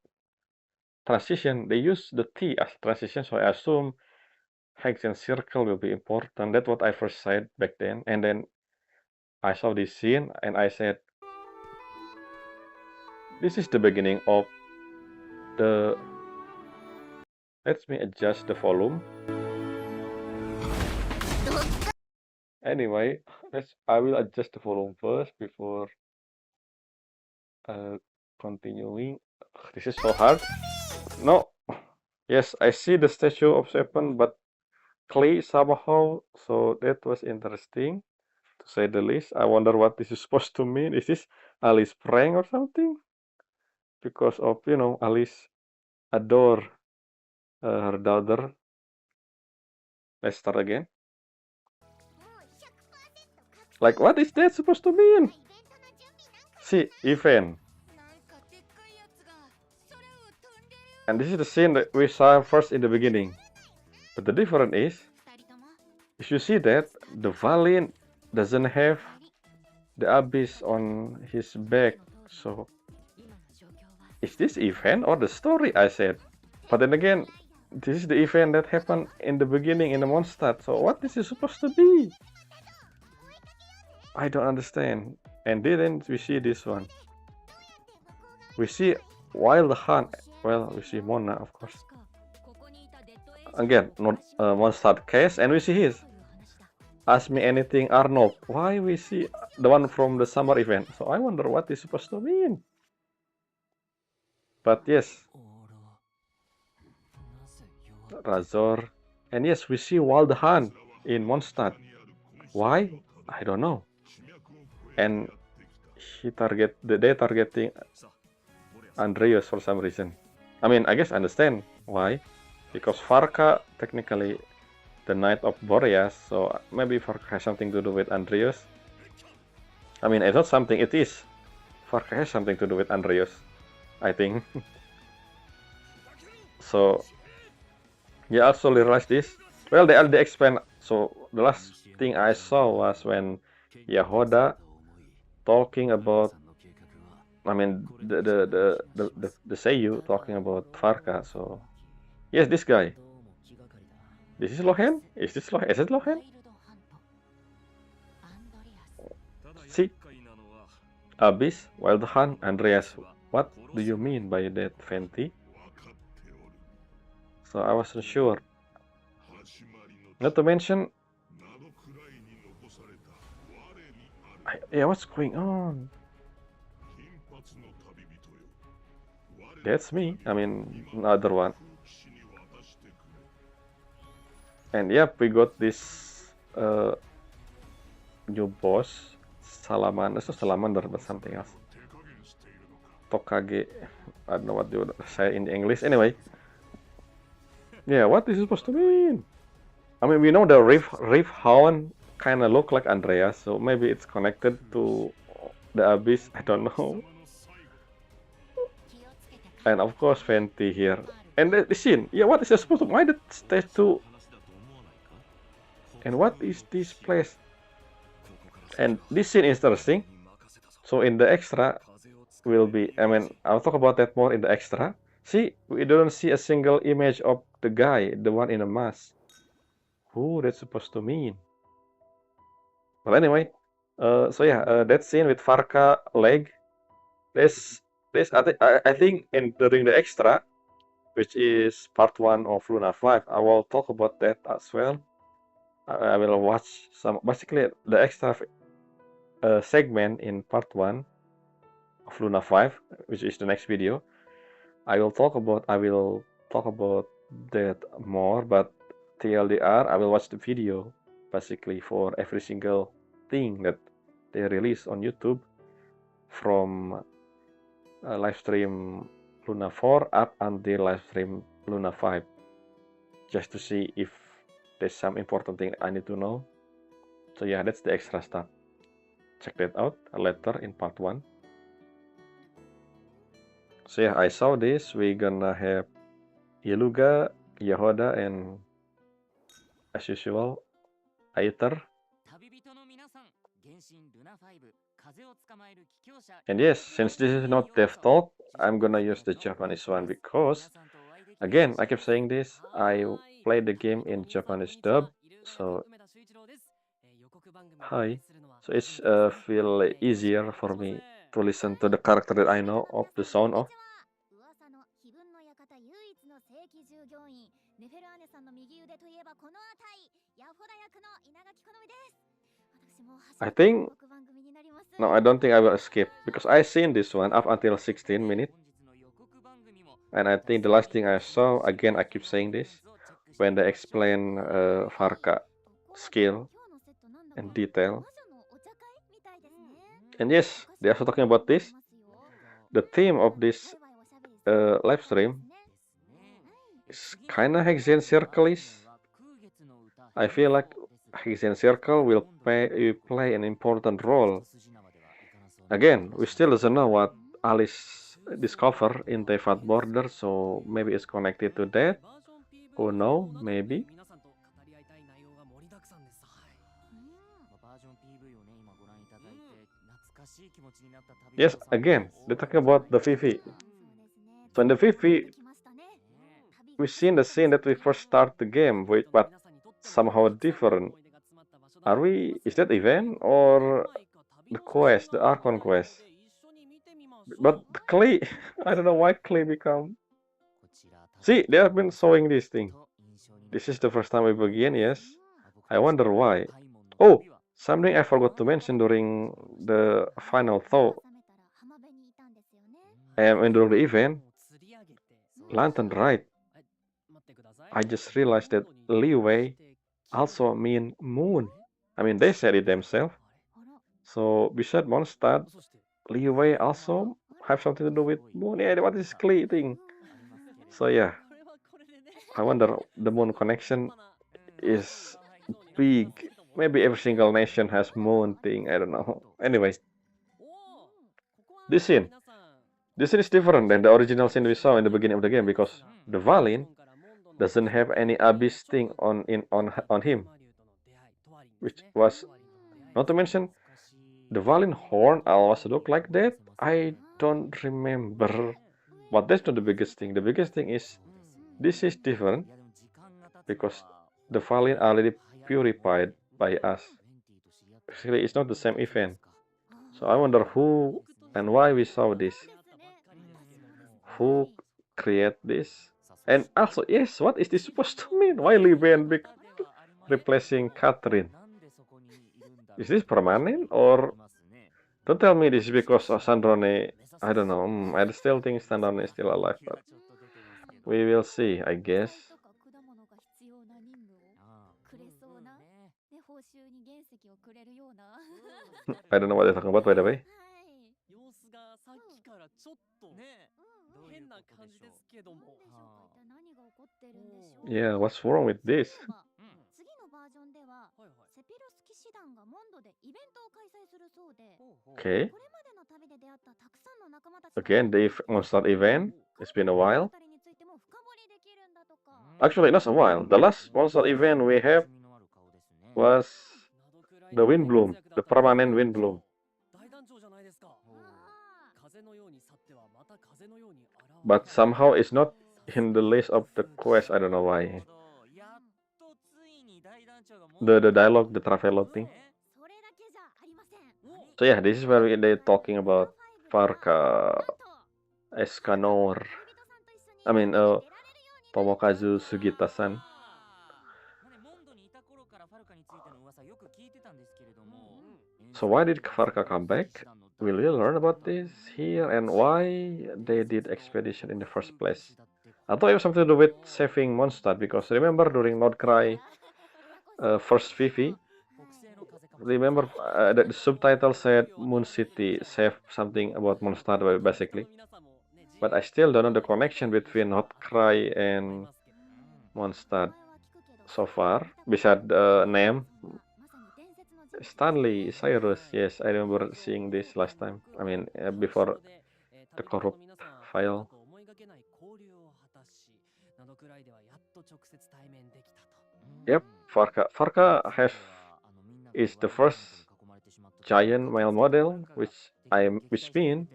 transition they use the T as transition, so I assume hex and circle will be important. That's what I first said back then, and then I saw this scene and I said, this is the beginning of the. Let me adjust the volume. Anyway, I will adjust the volume first before continuing. This is so hard. No. Yes, I see the statue of Seven, but clay somehow. So that was interesting, to say the least. I wonder what this is supposed to mean. Is this Alice prank or something? Because of, Alice adore her daughter. Let's start again. Like, what is that supposed to mean? See, event. And this is the scene that we saw first in the beginning. But the difference is, if you see that, the Valiant doesn't have the abyss on his back. So, is this event or the story? I said. But then again, this is the event that happened in the beginning in the Mondstadt. So, what is it supposed to be? I don't understand. And then we see this one. We see Wild Hunt. Well, we see Mona, of course. Again, not Mondstadt case, and we see his. Ask me anything, Arnold. Why we see the one from the summer event? So I wonder what is supposed to mean. But yes, Razor, and yes, we see Wild Hunt in Mondstadt. Why? I don't know. And they targeting Andreas for some reason. I mean, I guess I understand why. Because Farka, technically, the Knight of Boreas, so maybe Farka has something to do with Andreas. I mean, it's not something, it is. Farka has something to do with Andreas, I think. So, yeah, I also realized this. Well, they expand. So, the last thing I saw was when Yahoda talking about, I mean, the Seiyu talking about Farka. So, yes, this guy. This is Lohen? Is this Lohen? Is it Lohen? See? Abyss, Wild Hunt, Andreas. What do you mean by that, Fenty? So I wasn't sure. Not to mention, yeah, what's going on? That's me. I mean, another one. And yep, we got this new boss, Salamander. It's not Salamander, but something else. Tokage. I don't know what they would say in English. Anyway, yeah, what is it supposed to mean? I mean, we know the Rift Hound kind of look like Andreas, so maybe it's connected to the Abyss. I don't know. And of course, Fenty here. And the scene. Yeah, what is it supposed to? Why the statue? And what is this place? And this scene is interesting. So in the extra will be, I mean, I'll talk about that more in the extra. See, we don't see a single image of the guy, the one in a mask. Who that's supposed to mean? But anyway, so yeah, that scene with Farka leg. This I think during the extra, which is part 1 of Luna 5, I will talk about that as well. I will watch some, basically the extra segment in part 1 of Luna 5, which is the next video. I will talk about that more, but TLDR, I will watch the video basically for every single thing that they release on YouTube from live stream Luna 4 up until live stream Luna 5, just to see if there's some important thing I need to know. So yeah, that's the extra stuff. Check that out later in part 1. So yeah, I saw this. We're gonna have Yeluga, Yehoda, and as usual, Aether. And yes, since this is not Dev Talk, I'm gonna use the Japanese one because, again, I keep saying this, I played the game in Japanese dub, so hi. So it's feel easier for me to listen to the character that I know of the sound of. I think no, I don't think I will escape because I seen this one up until 16 minutes, and I think the last thing I saw, again, I keep saying this, when they explain Farka skill and detail. And yes, they are also talking about this. The theme of this live stream is kind of Hexen Circle-ish. I feel like Hexen Circle will play an important role. Again, we still doesn't know what Alice discovered in the Tevat border, so maybe it's connected to that. Who know? Maybe. Yes, again, they're talking about the Vivi. So in the Vivi, we've seen the scene that we first start the game with, but somehow different. Is that event or the quest, the Archon quest? But Clay, I don't know why Clay become. See, they have been showing this thing. This is the first time we begin, yes. I wonder why. Oh, something I forgot to mention during the final thought. And during the event, Lantern, right? I just realized that Liwei also mean moon. I mean, they said it themselves. So besides Mondstadt, Liwei also have something to do with moon. Yeah, what is Klee thing? So yeah, I wonder the moon connection is big. Maybe every single nation has moon thing. I don't know. Anyways, this scene is different than the original scene we saw in the beginning of the game because the Valin doesn't have any abyss thing on him, which was not to mention the Valin horn always look like that. I don't remember, but that's not the biggest thing. The biggest thing is this is different because the Valin already purified by us. Actually, it's not the same event. So I wonder who and why we saw this. Who create this? And also, yes, what is this supposed to mean? Why Liben replacing Catherine? Is this permanent or don't tell me this is because of Sandrone? I don't know. I still think Sandrone is still alive, but we will see, I guess. I don't know what they're talking about, by the way. Yeah, what's wrong with this? Okay. Again, the Mondstadt event. It's been a while. Actually, not a while. The last Mondstadt event we have was the Windbloom, the permanent Windbloom. But somehow it's not in the list of the quest. I don't know why. The dialogue, the Travelo thing. So yeah, this is where they're talking about Farka, Escanor. I mean, Tomokazu Sugita-san. So why did Farka come back? Will we learn about this here and why they did expedition in the first place? I thought it was something to do with saving Mondstadt because remember during Nordcry first Vivi, remember that the subtitle said Moon City saved something about Mondstadt basically. But I still don't know the connection between Nordcry and Mondstadt so far. Besides the name, Stanley Cyrus. Yes, I remember seeing this last time. I mean, before the corrupt file. Yep, Farka is the first giant male model, which means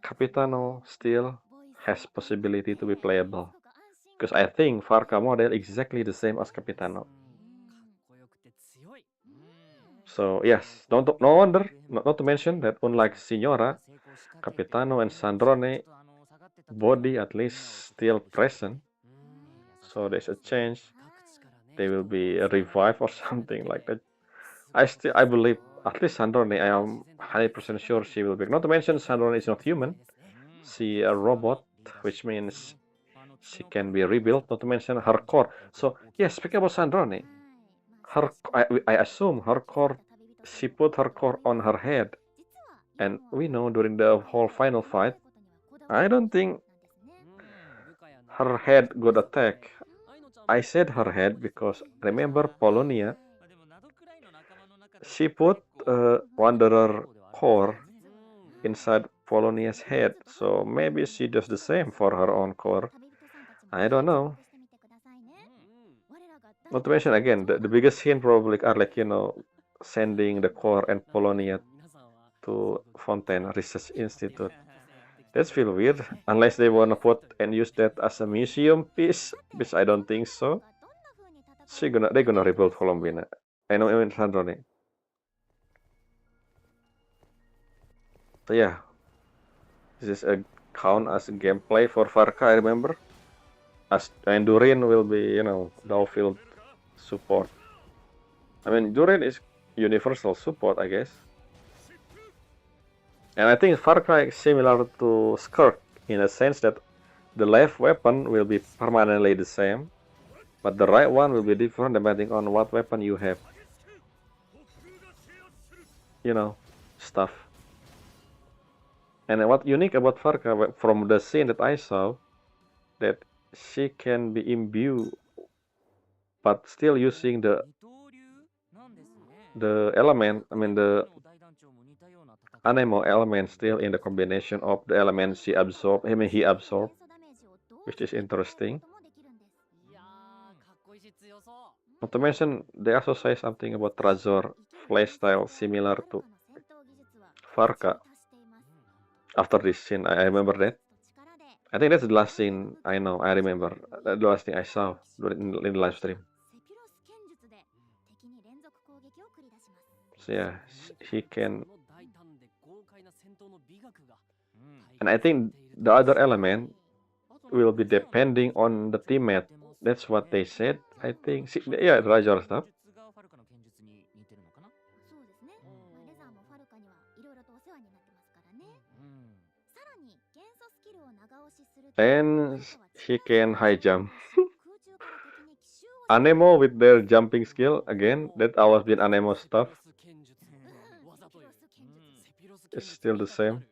Capitano still has possibility to be playable. Because I think Farka model exactly the same as Capitano. So yes, no wonder, not to mention that unlike Signora, Capitano and Sandrone body at least still present. So there's a chance they will be revived or something like that. I believe at least Sandrone, I am 100% sure she will be. Not to mention Sandrone is not human. She a robot, which means she can be rebuilt. Not to mention her core. So yes, speaking about Sandrone, I assume her core, she put her core on her head, and we know during the whole final fight, I don't think her head got attacked. I said her head because remember Polonia, she put Wanderer core inside Polonia's head, so maybe she does the same for her own core. I don't know. Not to mention again, the biggest hint probably are like, sending the core and Polonia to Fontaine Research Institute. That's feel weird, unless they wanna put and use that as a museum piece, which I don't think so. They're gonna rebuild Colombina. I mean Sandrone. So yeah, this is a count as a gameplay for Farka, I remember. And Durin will be, Dowfield support. I mean, Durin is universal support, I guess. And I think Far Cry is similar to Skirk in a sense that the left weapon will be permanently the same, but the right one will be different depending on what weapon you have. Stuff. And what unique about Farka from the scene that I saw, that she can be imbued, but still using the element, I mean the Anemo element still in the combination of the elements he absorbed, which is interesting. Not to mention, they also say something about Razor playstyle similar to Farka. After this scene, I remember that. I think that's the last scene I remember. The last thing I saw in the live stream. So yeah, he can. And I think the other element will be depending on the teammate. That's what they said. I think. Yeah, Razor stuff. And he can high jump. Anemo with their jumping skill, again, that always been Anemo stuff. It's still the same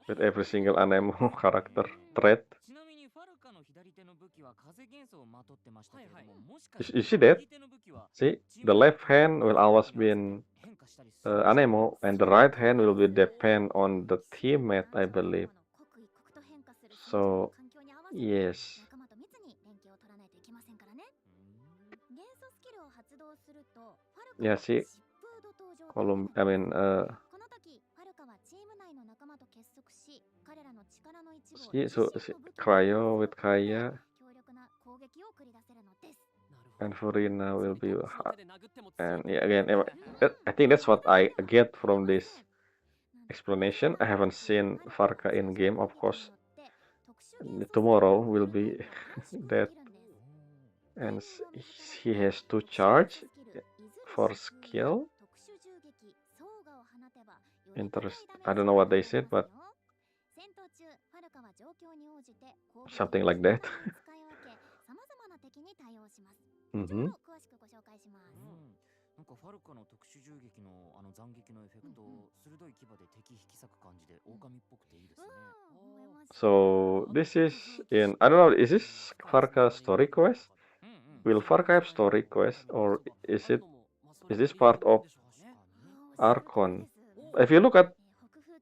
with every single Anemo character trait. You see that? See, the left hand will always be in Anemo, and the right hand will be depend on the teammate, I believe. So, yes. Yeah, see, so Cryo with Kaya and Furina will be and yeah, again, I think that's what I get from this explanation. I haven't seen Farka in game, of course. Tomorrow will be that, and he has to charge for skill. I don't know what they said, but something like that. Mm-hmm. So this is in, I don't know, is this Farka story quest? Will Farka have story quest, or is this part of Archon? If you look at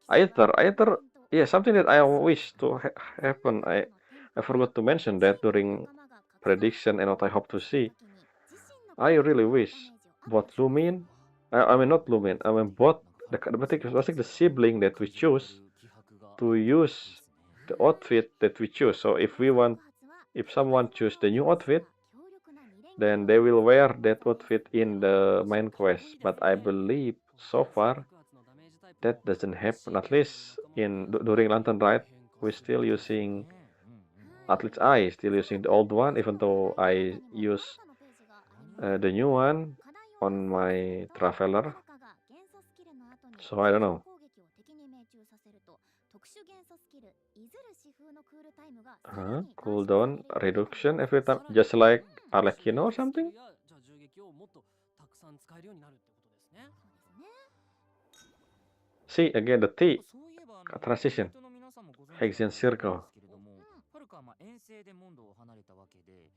Aether Yeah, something that I wish to happen. I forgot to mention that during prediction and what I hope to see. I really wish both Lumin, I mean not Lumin, I mean both the sibling that we choose to use the outfit that we choose. So if someone choose the new outfit, then they will wear that outfit in the main quest. But I believe so far that doesn't happen. At least during Lantern Ride, we're still using, at least I still using the old one, even though I use the new one on my Traveler. So I don't know. Cooldown reduction every time, just like Arlecchino or something? See, again, the T transition. Hexagon circle. はるかは遠征でモンドを離れたわけで、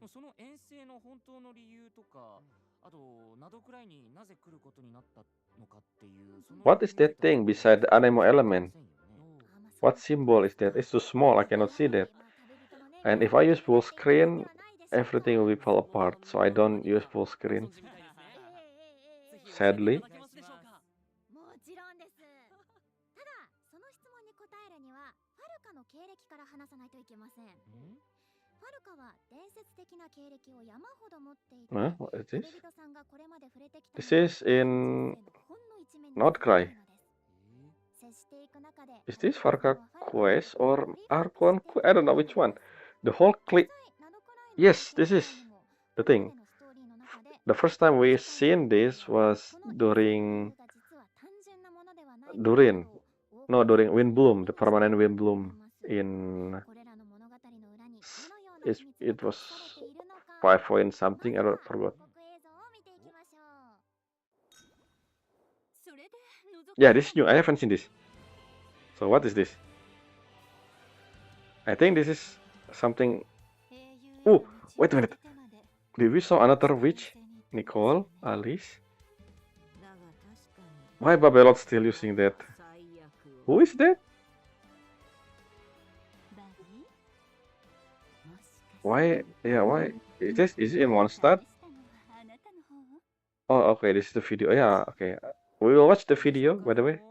その遠征の本当の理由とか、あとなどくらいになぜ来ることになったのかっていう。What is that thing beside the anemo element? What symbol is that? It's too small, I cannot see that. And if I use full screen, everything will fall apart, so I don't use full screen. Sadly. Huh? What is this? This is in Nordcry. Is this Farka Quest or Archon Quest? I don't know which one. The whole clip. Yes, this is the thing. The first time we seen this was during Windbloom, the permanent Windbloom in it was 5 point something, I don't forgot. Yeah, this is new. I haven't seen this. So what is this? I think this is something. Oh, wait a minute. Did we saw another witch? Nicole, Alice. Why Babelot still using that? Who is that? Why? Yeah, why? Is it in one start? Oh, okay, this is the video. Yeah, okay. We will watch the video, by the way.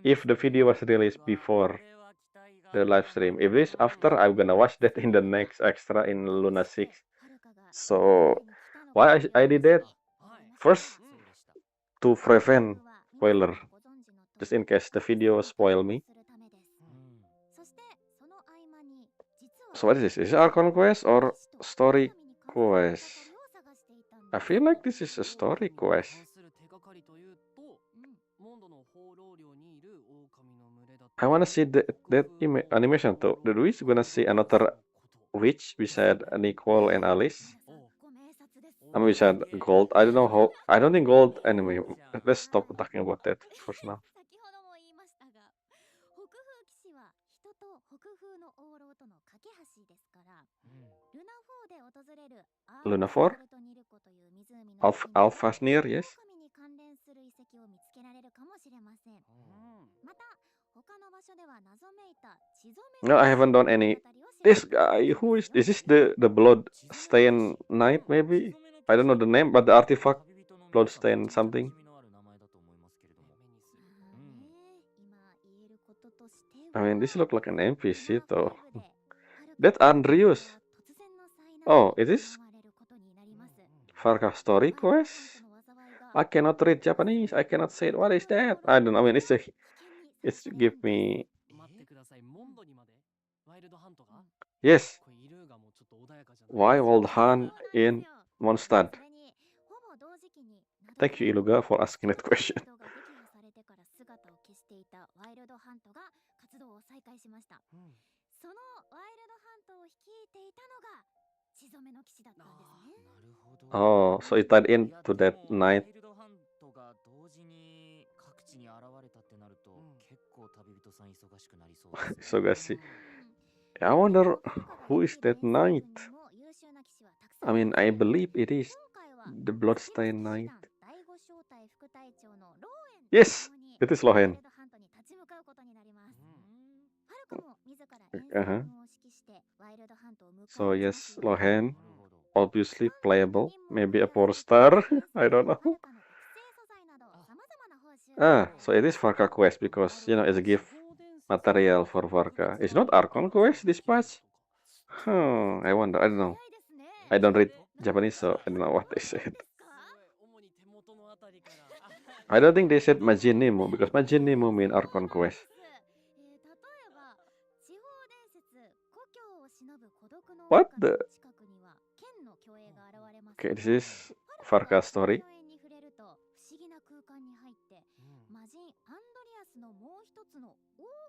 If the video was released before the live stream. If this after, I'm gonna watch that in the next extra in Luna 6. So, why I did that? First, to prevent spoiler. Just in case the video spoil me. So what is this? Is it Archon Quest or Story Quest? I feel like this is a story quest. I wanna see that animation too. The witch gonna see another witch beside Nicole and Alice. I mean beside Gold. I don't know how. I don't think Gold anyway. Let's stop talking about that for now. Luna 4? Alphasnir, yes. No, I haven't done any. This guy, who is this? Is the Bloodstained Knight, maybe? I don't know the name, but the artifact Bloodstained something. I mean, this look like an NPC though. That's Andrius. Oh, it is Farka Story Quest? I cannot read Japanese. I cannot say it. What is that? I don't know. I mean, it's give me. Yes. Why Wild Hunt in Mondstadt? Thank you, Iluga, for asking that question. Oh, so it tied into that night. Sogashi. I wonder who is that knight? I mean, I believe it is the Bloodstained Knight. Yes, it is Lohen. Uh-huh. So yes, Lohan, obviously playable. Maybe a 4-star. I don't know. So it is Varka quest because it's a gift material for Varka. It's not Archon quest this patch. I wonder. I don't know. I don't read Japanese, so I don't know what they said. I don't think they said Majin Nemo because Majin Nemo mean Archon quest. What the? Okay, this is Varka story.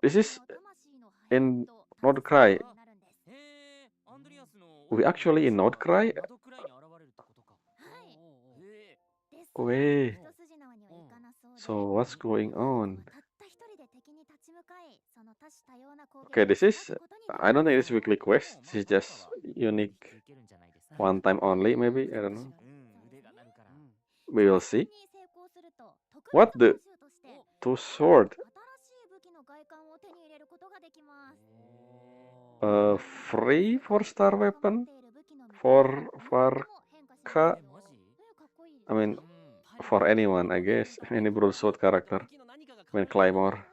This is in Nordcry. We actually in Nordcry? Wait. So what's going on? Okay, this is. I don't think it's weekly quest. This is just unique, one time only. Maybe I don't know. We will see. What the? Two sword. Free 4-star weapon for Varka. I mean, for anyone, I guess. Any broadsword character. I mean, Claymore.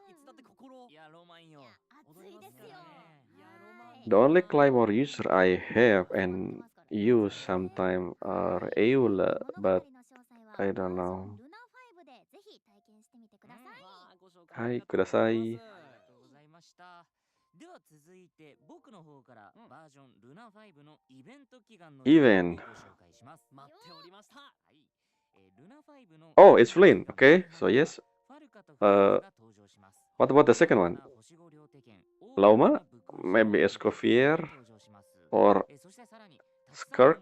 The only Claymore user I have and use sometime are Eula, but I don't know. Hi, kudasai. では続いて僕の方からバージョンルナ5のイベント祈願の Event. ご紹介します。待っておりました。はい。ルナ5の Oh, it's Flynn. Okay, so yes. ファルカとファルカが登場します。 What about the second one? Lauma? Maybe Escoffier? Or Skirk?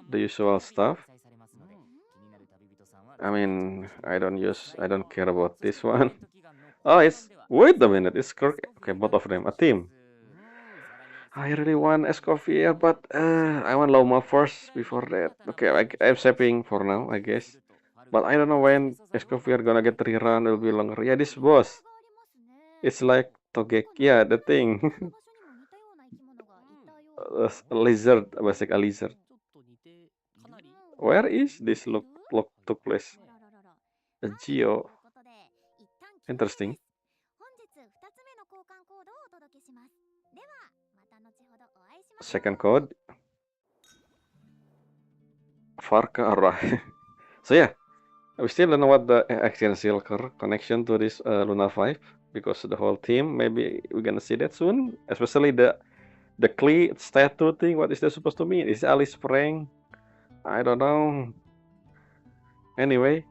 The usual stuff. I mean, I don't care about this one. Oh, wait a minute, it's Skirk. Okay, both of them, a team. I really want Escoffier, but I want Lauma first before that. Okay, I'm saving for now, I guess. But I don't know when Escoffier gonna get rerun, will be longer. Yeah, this boss. It's like Togek. Yeah, the thing. A lizard, basically a lizard. Where is this look took place? A geo. Interesting. Second code. Varka arrived. So yeah, we still don't know what the existential connection to this Luna 5 because the whole team. Maybe we're gonna see that soon. Especially the Klee statue thing. What is that supposed to mean? Is Alice praying? I don't know. Anyway,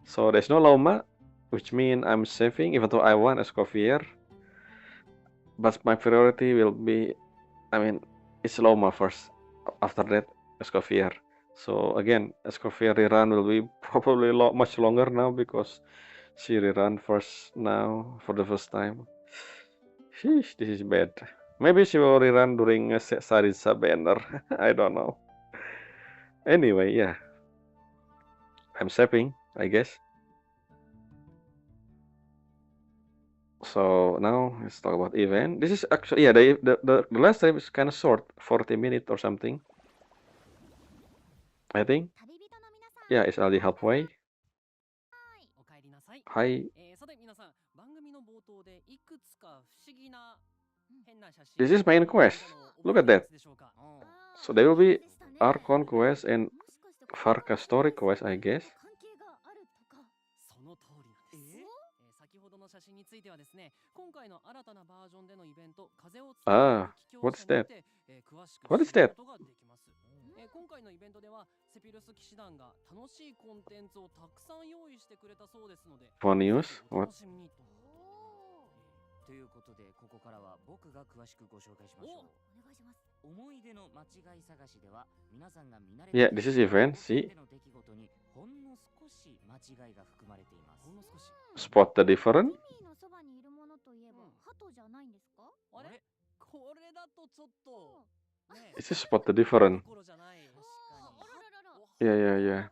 so there's no Loma, which means I'm saving, even though I want Escoffier. But my priority will be, I mean, it's Loma first. After that, Escoffier. So again, Escoffier rerun will be probably much longer now because she rerun first now for the first time. Sheesh, this is bad. Maybe she will rerun during a Saritsa banner. I don't know. Anyway, yeah. I'm saving, I guess. So now let's talk about event. This is actually, yeah, the last time is kind of short, 40 minutes or something. I think. Yeah, it's already halfway. Hi. This is main quest. Look at that. So there will be Archon quest and Varka story quest, I guess. Ah, what's that? What is that? For news? What? ということでここからは僕が詳しくご紹介しましょう。思い出の間違い探しでは皆さんが見慣れている Yeah, this is event. See? の出来事にほんの少し間違いが含まれています。 Spot the different? ミーのそばにいるものといえば鳩じゃないんですか？あれこれだとちょっと This is spot the different. ころじゃない。 Yeah, yeah, yeah.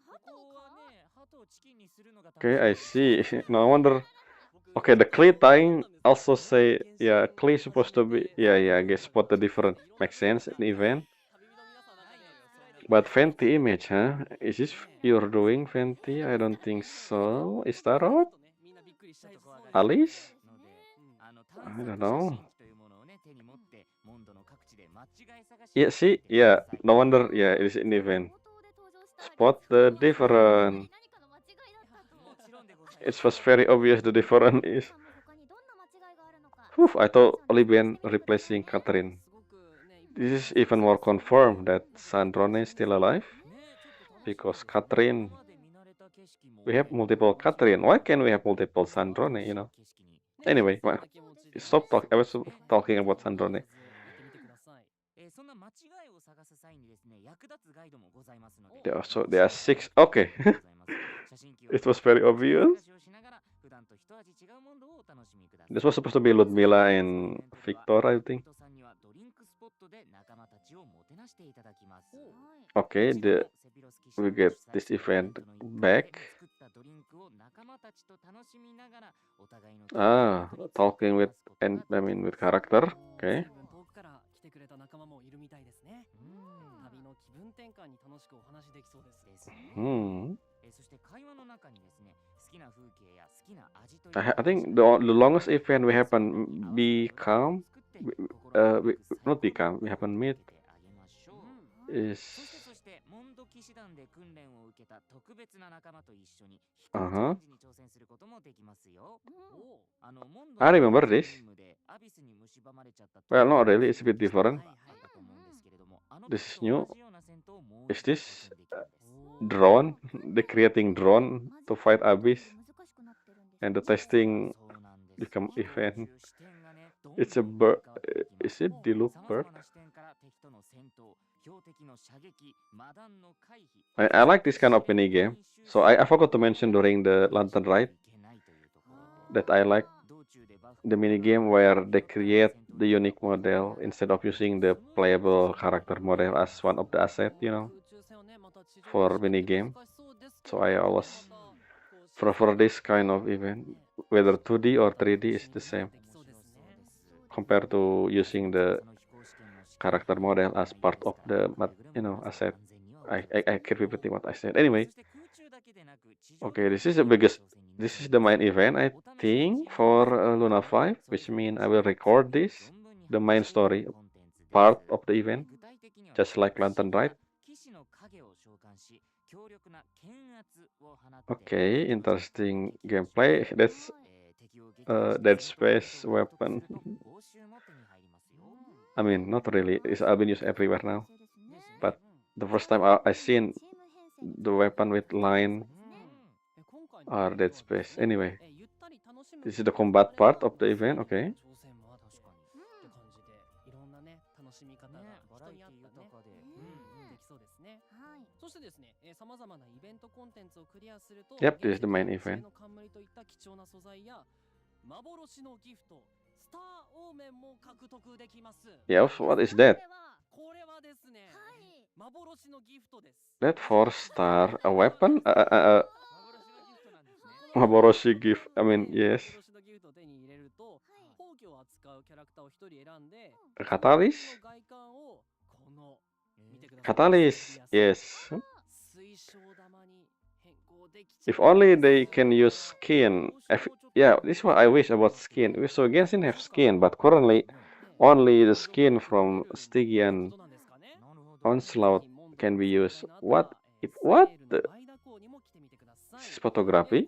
ここはね、鳩をチキンにするのが Okay, I see. No wonder Okay, the Klee thing also say, yeah, Klee supposed to be, yeah, I guess spot the different makes sense in the event. But Fenty image, huh? Is this you're doing Fenty? I don't think so. Is that right? Alice? I don't know. Yeah, see, yeah, no wonder, yeah, it is an event. Spot the different. It was very obvious the difference is. Whew, I thought Olivian replacing Catherine. This is even more confirmed that Sandrone is still alive. Because Catherine, we have multiple Catherine. Why can't we have multiple Sandrone, you know? Anyway, well, stop talking. I was talking about Sandrone. So there are 6. Okay. It was very obvious. This was supposed to be Ludmila and Victor, I think. Okay, we get this event back. Talking with with character. Okay. I think the longest event we haven't become, not become, we haven't meet is. I remember this. Well, not really. It's a bit different. This is new. Is this drone? The creating drone to fight Abyss, and the testing become event. It's a bird. Is it Diluc bird? I like this kind of mini game. So I forgot to mention during the Lantern Ride that I like the mini game where they create the unique model instead of using the playable character model as one of the asset, you know, for mini game. So I always prefer this kind of event, whether 2D or 3D is the same compared to using the character model as part of the asset. I keep repeating what I said. Anyway, okay, this is the main event, I think, for Luna 5, which means I will record this, the main story part of the event, just like Lantern Ride. Okay, interesting gameplay. That's Dead Space weapon. I mean, not really. It's been used everywhere now. But the first time I seen the weapon with line or Dead Space. Anyway, this is the combat part of the event. Okay. Yep, this is the main event. Yes, what is that? That 4-star, a weapon? Maboroshi gift, I mean, yes. A catalyst? Catalyst, yes. If only they can use skin. Yeah, this is what I wish about skin. So Genshin have skin, but currently only the skin from Stygian Onslaught can be used. What? This is photography?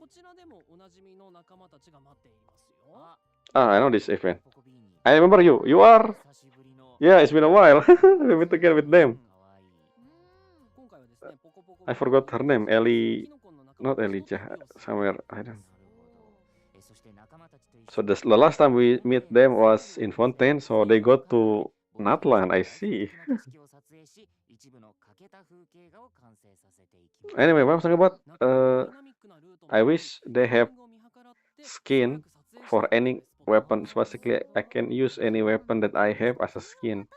I know this event. I remember you. You are. Yeah, it's been a while. We meet again with them. I forgot her name. Ellie. Not Elijah. Somewhere. I don't. So the last time we meet them was in Fontaine. So they go to Natlan. I see. Anyway, what I'm talking about. I wish they have skin for any weapon. So basically, I can use any weapon that I have as a skin.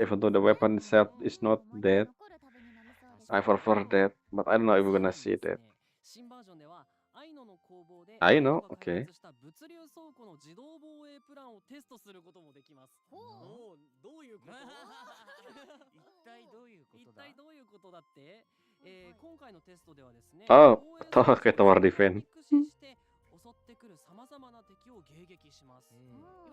Even though the weapon itself is not that. I prefer that, but I don't know if we're gonna see that. I know, okay. した物流倉庫の自動防衛プランをテストすることもできます。ほうおお、どういうこと？一体どういうことだ？一体どういうことだって？今回のテストではですね、 Oh, 防衛 toh kayak tower 装置を defense. 駆使して襲ってくるさまざまな敵を迎撃します。いわ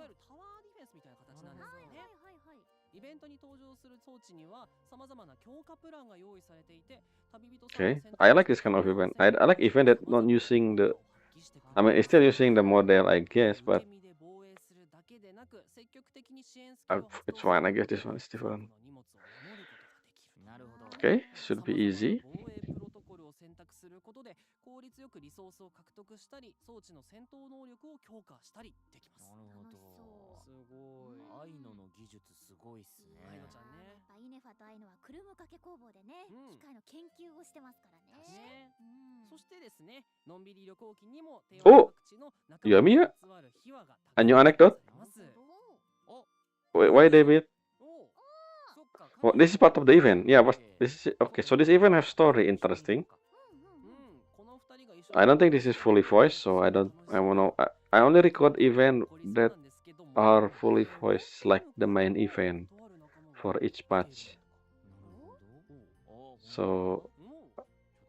ゆるタワーディフェンスみたいな形なんですよね。はいはいはい。イベントに登場する装置にはさまざまな強化プランが用意されていて、旅人さんの Okay, 選択 I like this kind of event. I like event that not using the. I mean, it's still using the model, I guess, but 受け身で防衛するだけでなく、積極的に支援スキ uh, ルを発動 it's する fine. I こと guess で this one is 多 different. くの荷物を守ることができる。なるほど。 Okay, should be 様々な easy. 防衛プロトコルを選択することで効率よくリソースを獲得したり、装置の戦闘能力を強化したりできます。なるほど。すごい。アイノの技術すごいっすね。アイノちゃんね。イネファとアイノはクルム掛け工房でね、うん機械の研究をしてますからね。ね、うんそしてですね、のんびり旅行記にも帝お王各地の仲読みや間にまつわる秘話が A new anecdote? ます。お、 Why David? お、そっか。 Well, this is part of the event. Yeah, but this is okay. So this event has story. Interesting. この二人が一緒に I don't think this is fully voiced, so I don't. I don't know. I only record event that are fully voiced, like the main event for each patch. So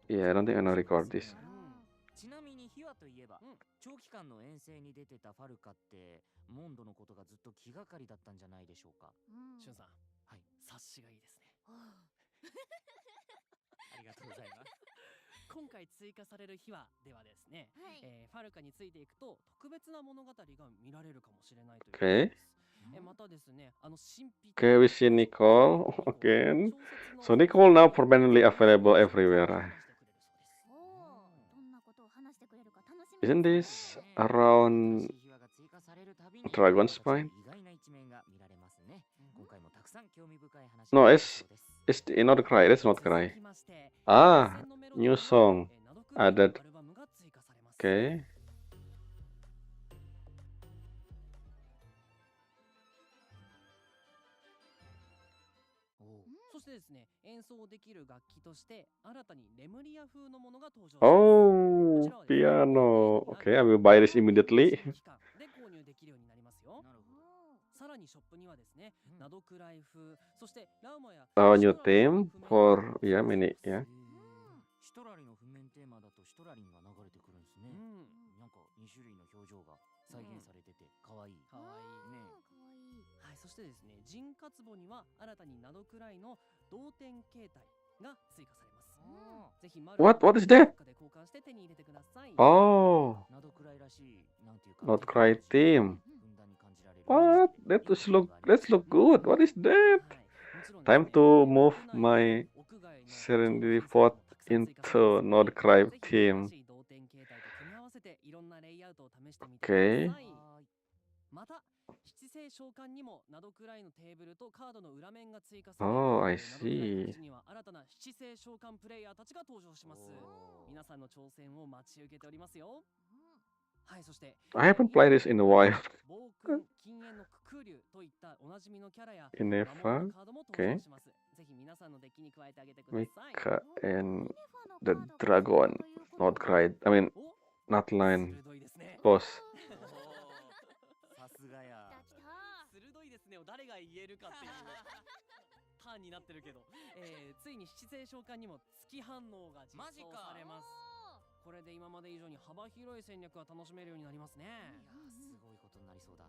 yeah, I don't think I know record this. ちなみに秘話といえば、長期間の遠征に出てたファルカってモンドのことがずっと気がかりだったんじゃないでしょうか。しゅんさん、はい、察しがいいですね。ありがとうございます。今回追加される秘話ではですね、ファルカについていくと特別な物語が見られるかもしれないということです。またですね、神秘 Okay, we see Nicole again. So Nicole now permanently available everywhere. どんなことを話してくれるか楽しみ。 Isn't this around Dragon Spine? No, it's not Cry. That's not Cry. Ah, new song added. Okay. そしてですね、演奏できる楽器として新たにレムリア風のものが登場します。 Oh, piano. Okay, I will buy this immediately. で購入できるようになりますよ。さらにショップにはですね、ナドクライ風、そしてラウマや Our new theme for mini, yeah. シトラリの譜面テーマだとシトラリンが流れてくるんですね。なんか2種類の表情が再現されてて可愛い。かわいいね。はい、そしてですね、人活簿には新たにナドクライの同点形態が追加されます。ぜひ What is that? で交換して手に入れてください。 Oh, ナドクライらしいなんていうか。 not Cry theme. What? Let's look good. What is that? Time to move my Serenity Fort into Not Cry theme. Okay. また七星召喚にもナドクライのテーブルとカードの裏面が追加され、 Oh, I ナドクライ see. たちには新たな七星召喚プレイヤーたちが登場します。皆さんの挑戦を待ち受けておりますよ。はい、そして I haven't played this in a while. 暴君、禁煙のククリュといったおなじみのキャラや Inefa, 魔物のカードも登場します。ぜひ皆さんのデッキに加えてあげてください。 Mika and the Dragon. Not Cry. I mean, not line. 鋭いですね。 Boss. さすがや。鋭いですねを誰が言えるかっていうターンになってるけど、ついに七星召喚にも月反応が実装されます。これで今まで以上に幅広い戦略が楽しめるようになりますね。すごいことになりそうだ。は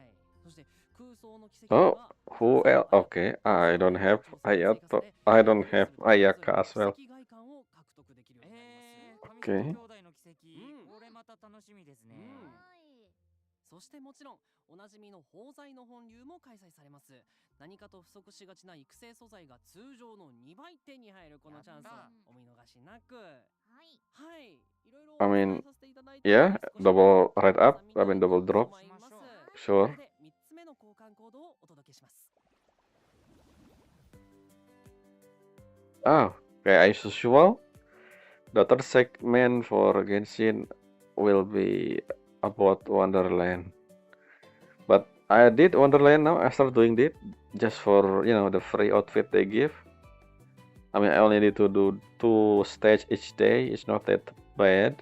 い。そして空想の奇跡は Oh, who else? Okay, I don't have Ayato. I don't have Ayaka as well. 奇跡外観を獲得できるようになります。 Okay. 兄弟の奇跡。これまた楽しみですね。そしてもちろんおなじみの宝材の本流も開催されます。何かと不足しがちな育成素材が通常の2倍手に入るこのチャンス、お見逃しなく。はい、いろいろ I mean, お伝えさせていただいて yeah, double red up. I mean, double drop. 思います。 Sure. これで3つ目の交換コードをお届けします。 Oh, okay, as usual. The third segment for Genshin will be about Wonderland. But I did Wonderland now. I started doing it just for, you know, the free outfit they give. I mean, I only need to do 2 stages each day. It's not that bad.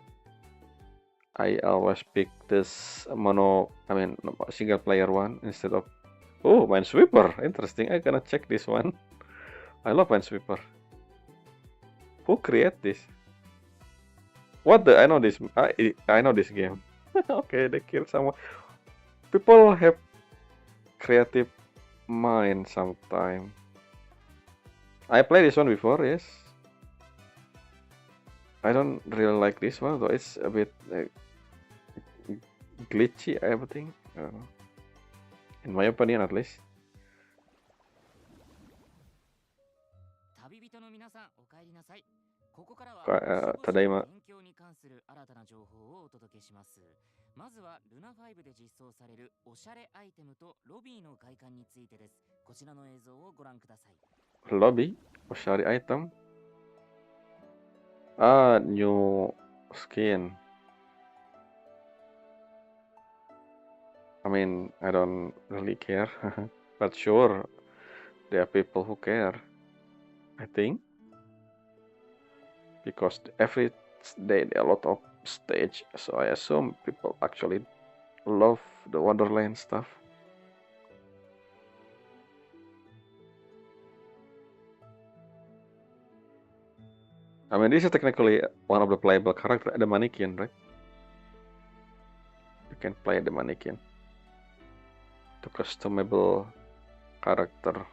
I always pick this single player one instead of. Oh, Minesweeper. Interesting. I'm gonna check this one. I love Minesweeper. Who create this? What the? I know this. I know this game. Okay, they kill someone. People have creative mind sometime. I played this one before, yes. I don't really like this one, though it's a bit glitchy, everything. In my opinion, at least. 旅人の皆さん、お帰りなさい。ここからはただいま。勉強に関する新たな情報をお届けします。まずはルナ5で実装されるおしゃれアイテムとロビーの外観についてです。こちらの映像をご覧ください。Lobby, o shari item. New skin. I mean, I don't really care, but sure, there are people who care. I think because every day there are a lot of stage, so I assume people actually love the Wonderland stuff. I mean, this is technically one of the playable characters, the mannequin, right? You can play the mannequin. The customable character.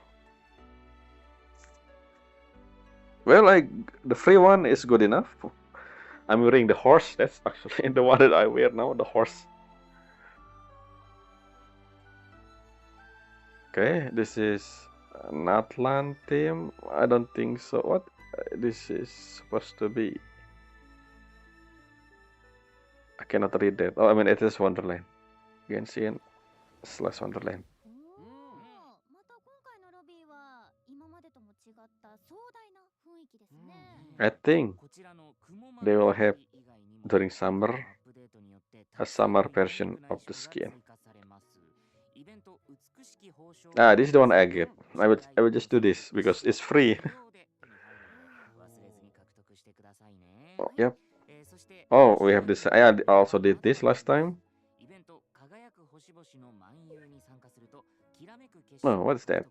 Well, the free one is good enough. I'm wearing the horse. That's actually the one that I wear now, the horse. Okay, this is an Atlant theme. I don't think so. What this is supposed to be? I cannot read that. Oh, I mean, it is Wonderland. Genshin / Wonderland. また今回のロビーは今までとも違った壮大な雰囲気ですね。I think they will have during summer a summer version of the skin. This is the one I get. I will just do this because it's free. Oh, yep. Oh, we have this. I also did this last time. Oh, what is that?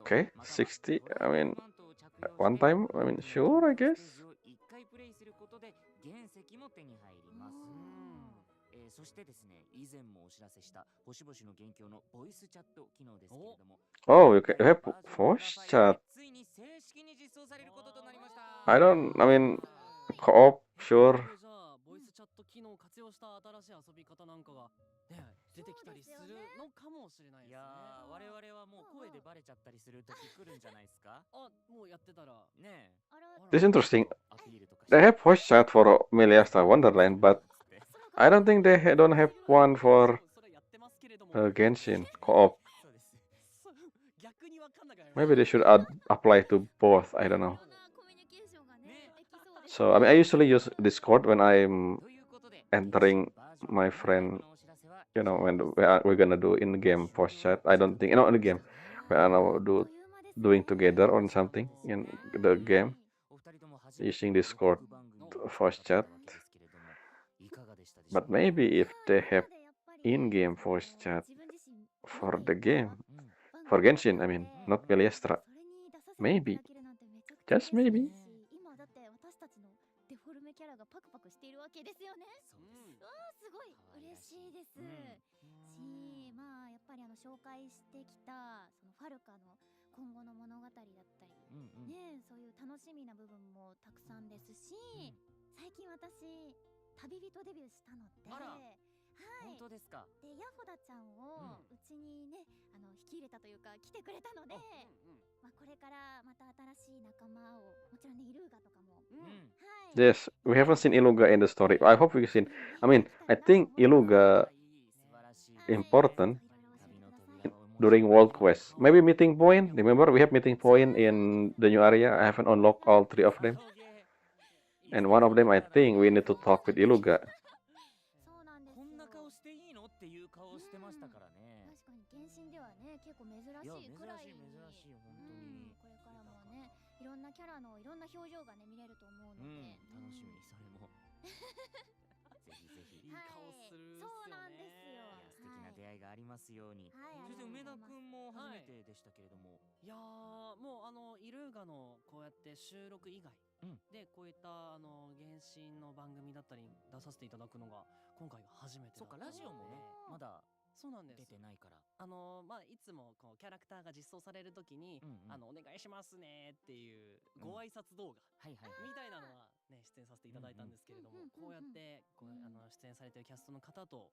Okay, 60. I mean, one time. I mean, sure, I guess. そしてですね、以前もお知らせした星々の元凶のボイスチャット機能ですけれども、Oh, you have voice chat. ついに正式に実装されることとなりました。I mean, co-op, sure. じゃあボイスチャット機能を活用した新しい遊び方なんかがね出てきたりするのかもしれないですね。いやー、我々はもう声でバレちゃったりする時来るんじゃないですか？あ、もうやってたらね。This is interesting. They have voice chat for Miliasta Wonderland, but I don't think they don't have one for Genshin co-op. Maybe they should apply to both. I don't know. So I mean, I usually use Discord when I'm entering my friend. You know, when we're gonna do in-game voice chat. I don't think, in the game, when I know doing together on something in the game using Discord voice chat. But maybe if they have in-game voice chat for the game, for Genshin, I mean, not Meliestra. Maybe, just maybe. 今だって私たちのデフォルメキャラがパクパクしているわけですよね。わあ、すごい嬉しいです。まあやっぱり紹介してきたそのファルカの今後の物語だったり、ね、そういう楽しみな部分もたくさんですし、最近私旅人デビューしたので、はい。本当ですか。で、ヤホダちゃんをうちにね、引き入れたというか来てくれたので、まあこれからまた新しい仲間を、もちろんねイルーガとかも、はい。Yes, we haven't seen Iluga in the story. I hope we've seen. I mean, I think Iluga important during World Quest. Maybe meeting point. Remember, we have meeting point in the new area. I haven't unlocked all 3 of them. And one of them, I think, we need to talk with Iluga. こんな顔していいのっていう顔してましたからね。確かに原神ではね、結構珍しいくらい。珍しい本当に。これからもね、いろんなキャラのいろんな表情がね見れると思うので、楽しみにそれもぜひぜひいい顔するっすよね。そうなんですよ。素敵な出会いがありますように。はいそして梅田ありがとうございますくんも初めてでしたけれども、いやー、もうイルーガのこうやって収録以外でこういった原神の番組だったり出させていただくのが今回が初めてそっかだったので。ラジオもねまだそうなんです。出てないから。いつもこうキャラクターが実装されるときに、お願いしますねっていうご挨拶動画はいはいみたいなのはね出演させていただいたんですけれども、こうやって出演されてるキャストの方と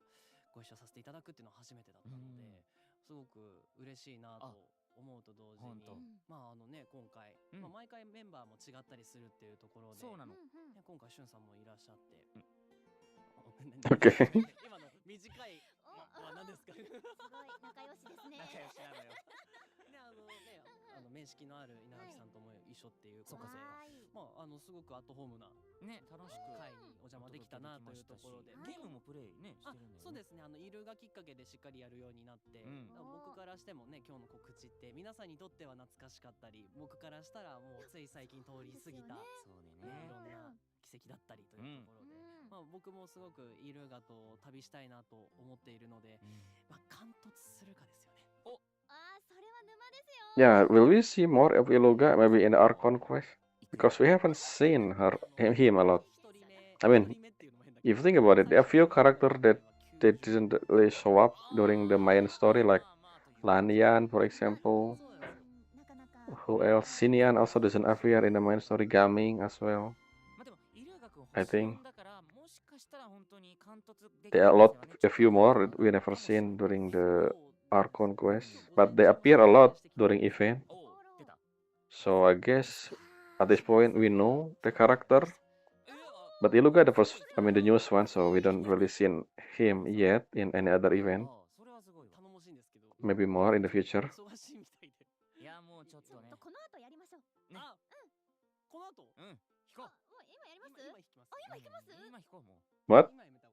ご一緒させていただくっていうのは初めてだったので、すごく嬉しいなと思うと同時に、今回、毎回メンバーも違ったりするっていうところで、そうなの。今回しゅんさんもいらっしゃって、Okay. 今の短い何ですか？すごい仲良しですね。仲良しなのよ。面識のある稲垣さんとも一緒っていうことで、はいすごくアットホームなね楽しく会にお邪魔できたなというところで、ゲームもプレイねしてるんだよね。そうですね。イルがきっかけでしっかりやるようになって、僕からしてもね今日の告知って皆さんにとっては懐かしかったり、僕からしたらもうつい最近通り過ぎたそうでいろんね。な奇跡だったりというところで、僕もすごくイルガと旅したいなと思っているので、貫突するかですよね。それは沼ですよ。 Yeah, will we see more of Iluga maybe in our conquest? Because we haven't seen him a lot. I mean, if you think about it, there are few characters that they didn't really show up during the main story, like Lanian, for example. Who else? Sinian also doesn't appear in the main story. Gaming as well. I think there are a few more that we never seen during the our conquest, but they appear a lot during event. So I guess at this point we know the character, but Iluga the newest one, so we don't really see him yet in any other event. Maybe more in the future. いやもうちょっとね。この後やりましょう。この後？弾こう。今やります？今弾きます？今弾こうもう。What? 今やめた。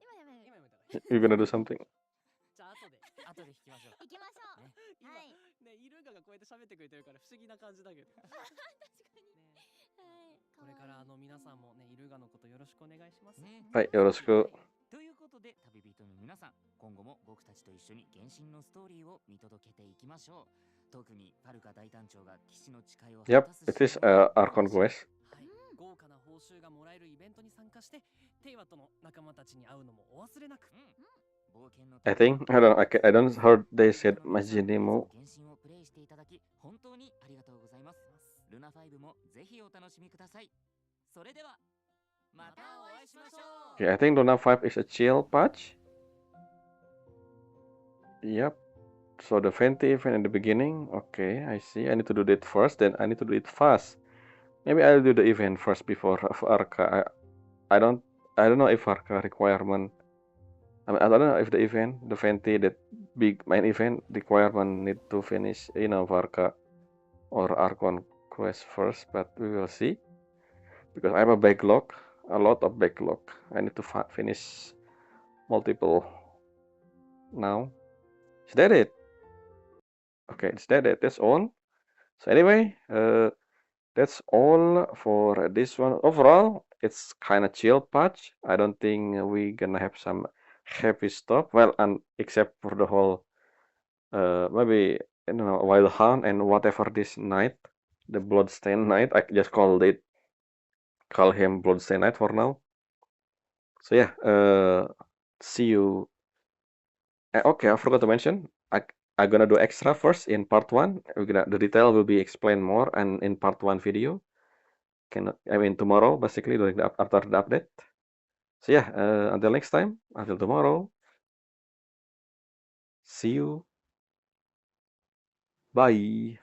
You're gonna do something? じゃあ後で弾きましょう。行きましょう。はいね、イルガがこうやって喋ってくれてるから不思議な感じだけど。確かに。これから皆さんもねイルガのことよろしくお願いします。はい、よろしく。ということで旅人の皆さん、今後も僕たちと一緒に原神のストーリーを見届けていきましょう。特にファルカ大隊長が騎士の誓いを Yep, it is our conquest. 豪華な報酬がもらえるイベントに参加して、テイワとの仲間たちに会うのもお忘れなく。I think I don't heard they said Majinimu. 原神をプレイしていただき本当にありがとうございます。ルナ5もぜひお楽しみください。それではまたお会いしましょう。 Okay, I think Luna 5 is a chill patch. Yep. So the Fenty event in the beginning. Okay, I see. I need to do that first, then I need to do it fast. Maybe I'll do the event first before Arca. I don't know if Arca requirement. I don't know if the event, the Fenty, that big main event requirement need to finish, Arca or Archon quest first, but we will see. Because I have a lot of backlog. I need to finish multiple now. Is that it? Okay, is that it? That's all. So anyway, that's all for this one. Overall, it's kind of chill patch. I don't think we gonna have some heavy stuff. Well, and except for the whole, maybe Wild Hunt and whatever this knight, the Bloodstained Knight. I just call him Bloodstained Knight for now. So yeah, see you. Okay, I forgot to mention. I'm gonna do extra first in part 1. The detail will be explained more and in part 1 video. Tomorrow, basically after the update. So yeah, until next time, until tomorrow. See you. Bye.